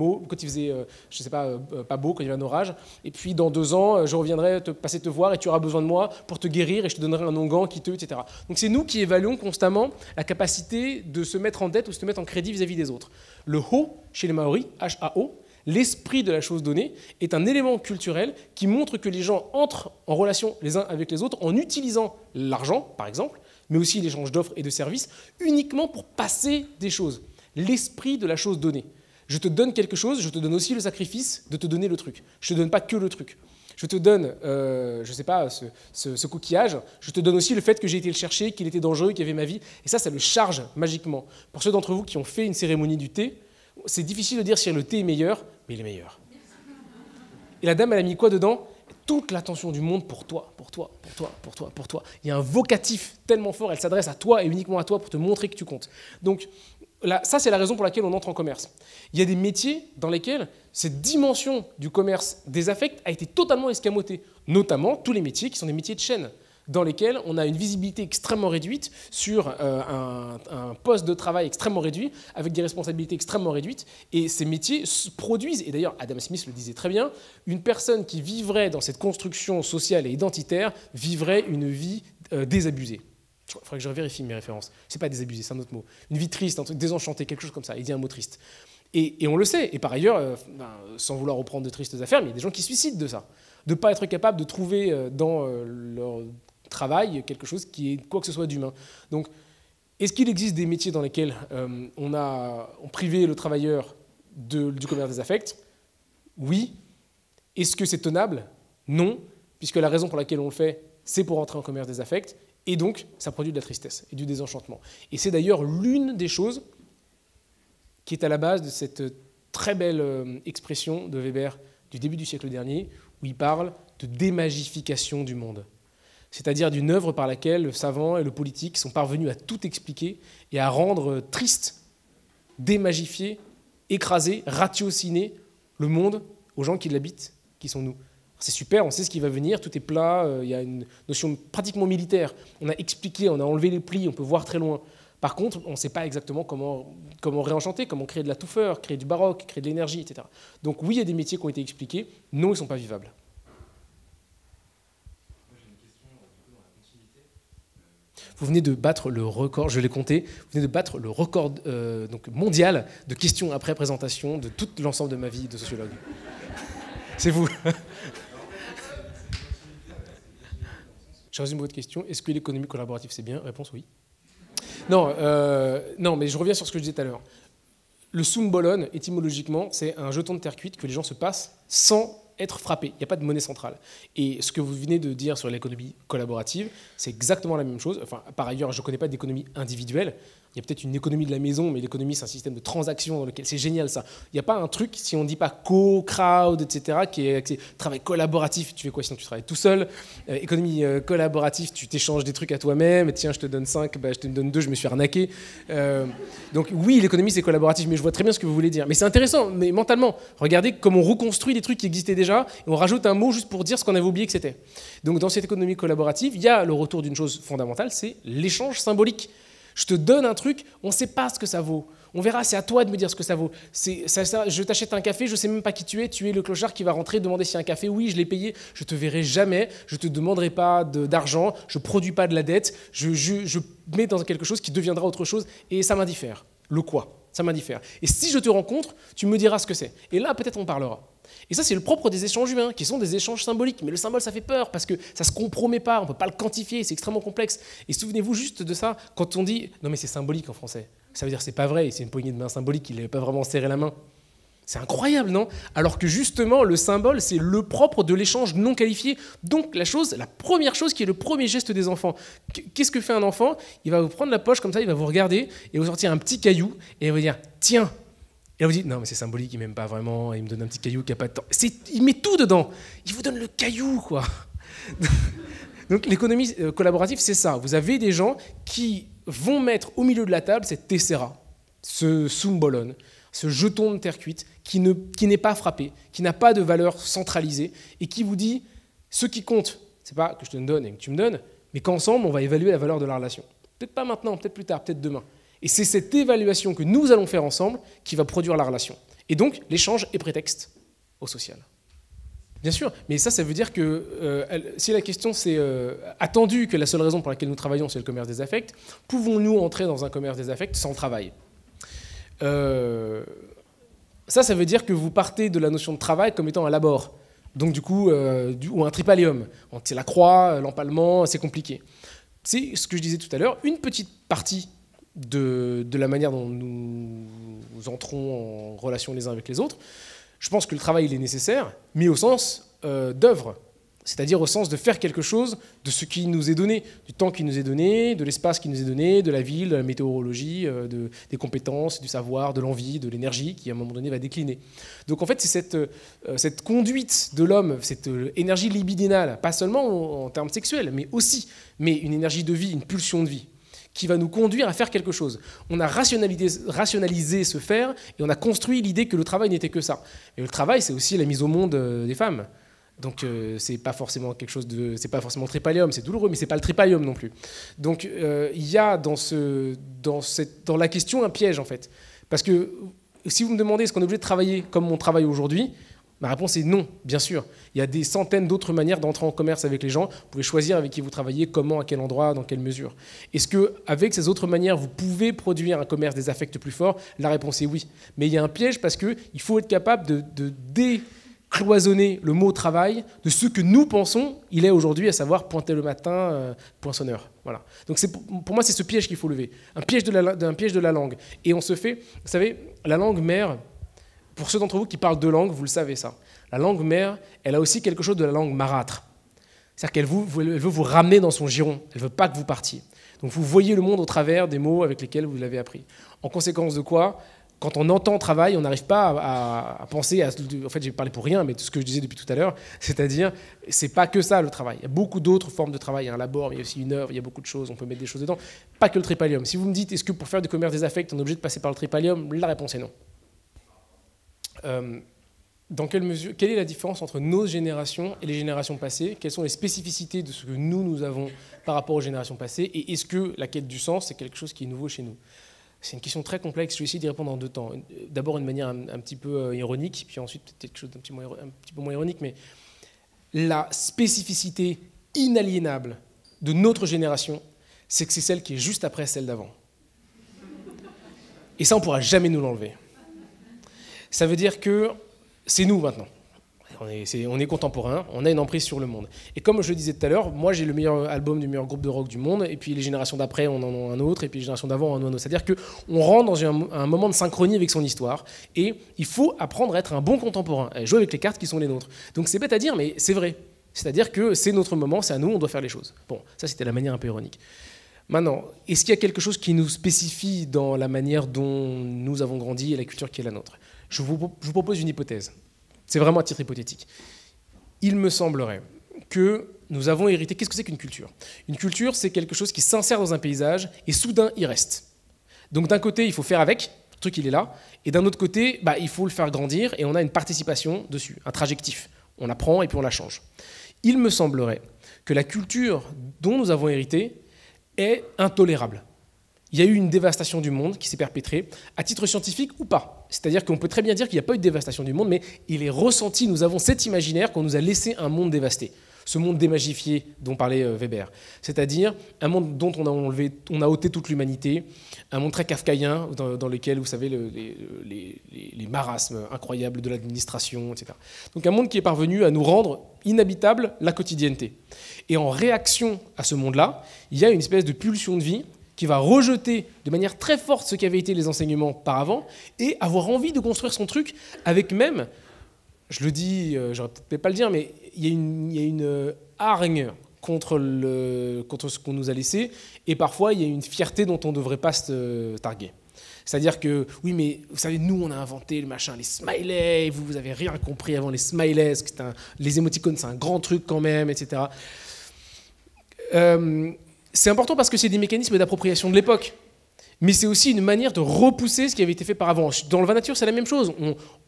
je sais pas, pas beau, quand il y avait un orage, et puis dans 2 ans, je reviendrai passer te voir et tu auras besoin de moi pour te guérir et je te donnerai un onguent quiteux, etc. Donc c'est nous qui évaluons constamment la capacité de se mettre en dette ou de se mettre en crédit vis-à-vis des autres. Le Ho, chez les Maoris, H-A-O, l'esprit de la chose donnée est un élément culturel qui montre que les gens entrent en relation les uns avec les autres en utilisant l'argent, par exemple, mais aussi l'échange d'offres et de services, uniquement pour passer des choses. L'esprit de la chose donnée. Je te donne quelque chose, je te donne aussi le sacrifice de te donner le truc. Je ne te donne pas que le truc. Je te donne, je ne sais pas, ce coquillage, je te donne aussi le fait que j'ai été le chercher, qu'il était dangereux, qu'il y avait ma vie, et ça le charge magiquement. Pour ceux d'entre vous qui ont fait une cérémonie du thé, c'est difficile de dire si le thé est meilleur, mais il est meilleur. Et la dame, elle a mis quoi dedans? Toute l'attention du monde pour toi, pour toi, pour toi, pour toi, pour toi. Il y a un vocatif tellement fort, elle s'adresse à toi et uniquement à toi pour te montrer que tu comptes. Donc, là, ça, c'est la raison pour laquelle on entre en commerce. Il y a des métiers dans lesquels cette dimension du commerce des affects a été totalement escamotée, notamment tous les métiers qui sont des métiers de chaîne, dans lesquels on a une visibilité extrêmement réduite sur un poste de travail extrêmement réduit, avec des responsabilités extrêmement réduites, et ces métiers produisent, et d'ailleurs Adam Smith le disait très bien, une personne qui vivrait dans cette construction sociale et identitaire vivrait une vie désabusée. Il faudrait que je vérifie mes références. C'est pas désabusé, c'est un autre mot. Une vie triste, un truc désenchanté, quelque chose comme ça. Il dit un mot triste. Et on le sait. Et par ailleurs, sans vouloir reprendre de tristes affaires, mais il y a des gens qui se suicident de ça. De ne pas être capable de trouver dans leur travail quelque chose qui est quoi que ce soit d'humain. Donc, est-ce qu'il existe des métiers dans lesquels on privé le travailleur du commerce des affects? Oui. Est-ce que c'est tenable? Non, puisque la raison pour laquelle on le fait, c'est pour entrer en commerce des affects. Et donc, ça produit de la tristesse et du désenchantement. Et c'est d'ailleurs l'une des choses qui est à la base de cette très belle expression de Weber du début du siècle dernier, où il parle de démagification du monde. C'est-à-dire d'une œuvre par laquelle le savant et le politique sont parvenus à tout expliquer et à rendre triste, démagifier, écraser, ratiociner le monde aux gens qui l'habitent, qui sont nous. C'est super, on sait ce qui va venir, tout est plat, il y a une notion pratiquement militaire. On a expliqué, on a enlevé les plis, on peut voir très loin. Par contre, on ne sait pas exactement comment réenchanter, comment créer de la touffeur, créer du baroque, créer de l'énergie, etc. Donc oui, il y a des métiers qui ont été expliqués, non, ils ne sont pas vivables. Vous venez de battre le record, je l'ai compté, vous venez de battre le record donc mondial de questions après présentation de tout l'ensemble de ma vie de sociologue. C'est vous. Je résume votre question. Est-ce que l'économie collaborative, c'est bien? Réponse oui. Non, mais je reviens sur ce que je disais tout à l'heure. Le Sumbolon, étymologiquement, c'est un jeton de terre cuite que les gens se passent sans être frappés. Il n'y a pas de monnaie centrale. Et ce que vous venez de dire sur l'économie collaborative, c'est exactement la même chose. Enfin, par ailleurs, je ne connais pas d'économie individuelle. Il y a peut-être une économie de la maison, mais l'économie, c'est un système de transaction dans lequel c'est génial ça. Il n'y a pas un truc, si on ne dit pas co-crowd, etc., qui est travail collaboratif. Tu fais quoi sinon tu travailles tout seul? Économie collaborative, tu t'échanges des trucs à toi-même. Tiens, je te donne 5, je te donne 2, je me suis arnaqué. Donc oui, l'économie, c'est collaboratif, mais je vois très bien ce que vous voulez dire. Mais c'est intéressant, mais mentalement, regardez comme on reconstruit des trucs qui existaient déjà et on rajoute un mot juste pour dire ce qu'on avait oublié que c'était. Donc dans cette économie collaborative, il y a le retour d'une chose fondamentale, c'est l'échange symbolique. Je te donne un truc, on ne sait pas ce que ça vaut. On verra, c'est à toi de me dire ce que ça vaut. Je t'achète un café, je ne sais même pas qui tu es le clochard qui va rentrer, demander s'il y a un café. Oui, je l'ai payé, je ne te verrai jamais, je ne te demanderai pas d'argent, je ne produis pas de la dette, je mets dans quelque chose qui deviendra autre chose et ça m'indiffère. Le quoi? Ça m'indiffère. Et si je te rencontre, tu me diras ce que c'est. Et là, peut-être on parlera. Et ça, c'est le propre des échanges humains, qui sont des échanges symboliques. Mais le symbole, ça fait peur, parce que ça ne se compromet pas, on ne peut pas le quantifier, c'est extrêmement complexe. Et souvenez-vous juste de ça, quand on dit « non mais c'est symbolique en français », ça veut dire que c'est pas vrai, c'est une poignée de main symbolique, il n'avait pas vraiment serré la main. C'est incroyable, non? Alors que justement, le symbole, c'est le propre de l'échange non qualifié. Donc la première chose qui est le premier geste des enfants. Qu'est-ce que fait un enfant? Il va vous prendre la poche comme ça, il va vous regarder, et vous sortir un petit caillou, et il va vous dire « tiens ». Et là, vous dites, non, mais c'est symbolique, il m'aime pas vraiment, il me donne un petit caillou qui n'a pas de temps. Il met tout dedans. Il vous donne le caillou, quoi. Donc l'économie collaborative, c'est ça. Vous avez des gens qui vont mettre au milieu de la table cette tessera, ce sumbolon, ce jeton de terre cuite qui n'est pas frappé, qui n'a pas de valeur centralisée et qui vous dit ce qui compte, c'est pas que je te donne et que tu me donnes, mais qu'ensemble on va évaluer la valeur de la relation. Peut-être pas maintenant, peut-être plus tard, peut-être demain. Et c'est cette évaluation que nous allons faire ensemble qui va produire la relation. Et donc l'échange est prétexte au social. Bien sûr, mais ça veut dire que si la question c'est attendu que la seule raison pour laquelle nous travaillons c'est le commerce des affects, pouvons-nous entrer dans un commerce des affects sans travail ? Ça veut dire que vous partez de la notion de travail comme étant un labor, donc du coup, ou un tripalium. C'est la croix, l'empalement, c'est compliqué. C'est ce que je disais tout à l'heure, une petite partie de la manière dont nous entrons en relation les uns avec les autres. Je pense que le travail il est nécessaire, mais au sens d'œuvre, c'est-à-dire au sens de faire quelque chose de ce qui nous est donné, du temps qui nous est donné, de l'espace qui nous est donné, de la ville, de la météorologie, des compétences, du savoir, de l'envie, de l'énergie qui à un moment donné va décliner. Donc en fait c'est cette conduite de l'homme, cette énergie libidinale, pas seulement en termes sexuels, mais une énergie de vie, une pulsion de vie, qui va nous conduire à faire quelque chose. On a rationalisé ce faire et on a construit l'idée que le travail n'était que ça. Et le travail, c'est aussi la mise au monde des femmes. Donc c'est pas forcément quelque chose de, c'est pas forcément le tripalium, c'est douloureux, mais c'est pas le tripalium non plus. Donc il y a dans la question un piège en fait, parce que si vous me demandez est-ce qu'on est obligé de travailler comme on travaille aujourd'hui, ma réponse est non, bien sûr. Il y a des centaines d'autres manières d'entrer en commerce avec les gens. Vous pouvez choisir avec qui vous travaillez, comment, à quel endroit, dans quelle mesure. Est-ce qu'avec ces autres manières, vous pouvez produire un commerce des affects plus fort ? La réponse est oui. Mais il y a un piège parce qu'il faut être capable de décloisonner le mot travail de ce que nous pensons il est aujourd'hui, à savoir pointer le matin, poinçonneur. Voilà. Donc pour moi, c'est ce piège qu'il faut lever. Un piège de la langue. Et on se fait, vous savez, la langue mère... Pour ceux d'entre vous qui parlent deux langues, vous le savez ça. La langue mère, elle a aussi quelque chose de la langue marâtre. C'est-à-dire qu'elle veut vous ramener dans son giron. Elle ne veut pas que vous partiez. Donc vous voyez le monde au travers des mots avec lesquels vous l'avez appris. En conséquence de quoi, quand on entend travail, on n'arrive pas à penser à... En fait, j'ai parlé pour rien, mais tout ce que je disais depuis tout à l'heure, c'est-à-dire, c'est pas que ça le travail. Il y a beaucoup d'autres formes de travail. Il y a un labor, mais il y a aussi une œuvre, il y a beaucoup de choses, on peut mettre des choses dedans. Pas que le tripalium. Si vous me dites, est-ce que pour faire du commerce des affects, on est obligé de passer par le tripalium ? La réponse est non. Dans quelle mesure, quelle est la différence entre nos générations et les générations passées ? Quelles sont les spécificités de ce que nous avons par rapport aux générations passées ? Et est-ce que la quête du sens, c'est quelque chose qui est nouveau chez nous ? C'est une question très complexe, je vais essayer d'y répondre en deux temps. D'abord une manière un petit peu ironique, puis ensuite peut-être quelque chose d'un petit peu moins ironique, mais la spécificité inaliénable de notre génération, c'est que c'est celle qui est juste après celle d'avant. Et ça, on ne pourra jamais nous l'enlever. Ça veut dire que c'est nous maintenant. On est contemporains, on a une emprise sur le monde. Et comme je le disais tout à l'heure, moi j'ai le meilleur album du meilleur groupe de rock du monde, et puis les générations d'après on en a un autre, et puis les générations d'avant en ont un autre. C'est-à-dire qu'on rentre dans un moment de synchronie avec son histoire, et il faut apprendre à être un bon contemporain, à jouer avec les cartes qui sont les nôtres. Donc c'est bête à dire, mais c'est vrai. C'est-à-dire que c'est notre moment, c'est à nous, on doit faire les choses. Bon, ça c'était la manière un peu ironique. Maintenant, est-ce qu'il y a quelque chose qui nous spécifie dans la manière dont nous avons grandi et la culture qui est la nôtre ? Je vous propose une hypothèse. C'est vraiment à titre hypothétique. Il me semblerait que nous avons hérité... Qu'est-ce que c'est qu'une culture ? Une culture, c'est quelque chose qui s'insère dans un paysage et soudain, il reste. Donc d'un côté, il faut faire avec, le truc il est là, et d'un autre côté, il faut le faire grandir et on a une participation dessus, un trajectif. On apprend et puis on la change. Il me semblerait que la culture dont nous avons hérité est intolérable. Il y a eu une dévastation du monde qui s'est perpétrée, à titre scientifique ou pas. C'est-à-dire qu'on peut très bien dire qu'il n'y a pas eu de dévastation du monde, mais il est ressenti, nous avons cet imaginaire qu'on nous a laissé un monde dévasté. Ce monde démagifié dont parlait Weber. C'est-à-dire un monde dont on a ôté toute l'humanité, un monde très kafkaïen dans lequel, vous savez, les marasmes incroyables de l'administration, etc. Donc un monde qui est parvenu à nous rendre inhabitable la quotidienneté. Et en réaction à ce monde-là, il y a une espèce de pulsion de vie qui va rejeter de manière très forte ce qu'avaient été les enseignements par avant et avoir envie de construire son truc avec même, je le dis, j'aurais peut-être pas le dire, mais il y a une hargne contre ce qu'on nous a laissé et parfois il y a une fierté dont on ne devrait pas se targuer. C'est-à-dire que, oui, mais vous savez, nous, on a inventé le machin, les smileys, vous avez rien compris avant les smileys, les émoticônes, c'est un grand truc quand même, etc. C'est important parce que c'est des mécanismes d'appropriation de l'époque. Mais c'est aussi une manière de repousser ce qui avait été fait par avant. Dans le vin nature, c'est la même chose.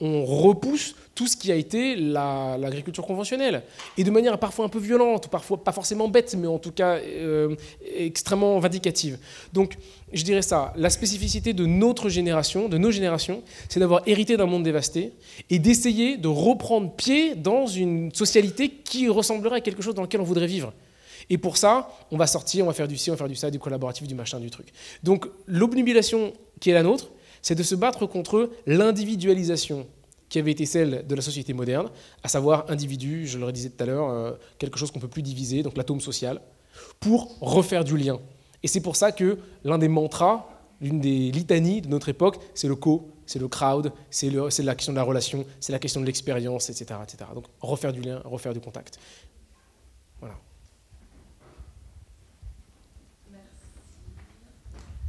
On repousse tout ce qui a été l'agriculture conventionnelle. Et de manière parfois un peu violente, parfois pas forcément bête, mais en tout cas extrêmement vindicative. Donc, je dirais ça. La spécificité de notre génération, de nos générations, c'est d'avoir hérité d'un monde dévasté et d'essayer de reprendre pied dans une socialité qui ressemblerait à quelque chose dans lequel on voudrait vivre. Et pour ça, on va sortir, on va faire du ci, on va faire du ça, du collaboratif, du machin, du truc. Donc l'obnubilation qui est la nôtre, c'est de se battre contre l'individualisation qui avait été celle de la société moderne, à savoir individu, je le disais tout à l'heure, quelque chose qu'on ne peut plus diviser, donc l'atome social, pour refaire du lien. Et c'est pour ça que l'un des mantras, l'une des litanies de notre époque, c'est le co, c'est le crowd, c'est la question de la relation, c'est la question de l'expérience, etc., etc. Donc refaire du lien, refaire du contact. Voilà.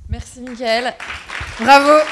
Merci Mickaël. Bravo.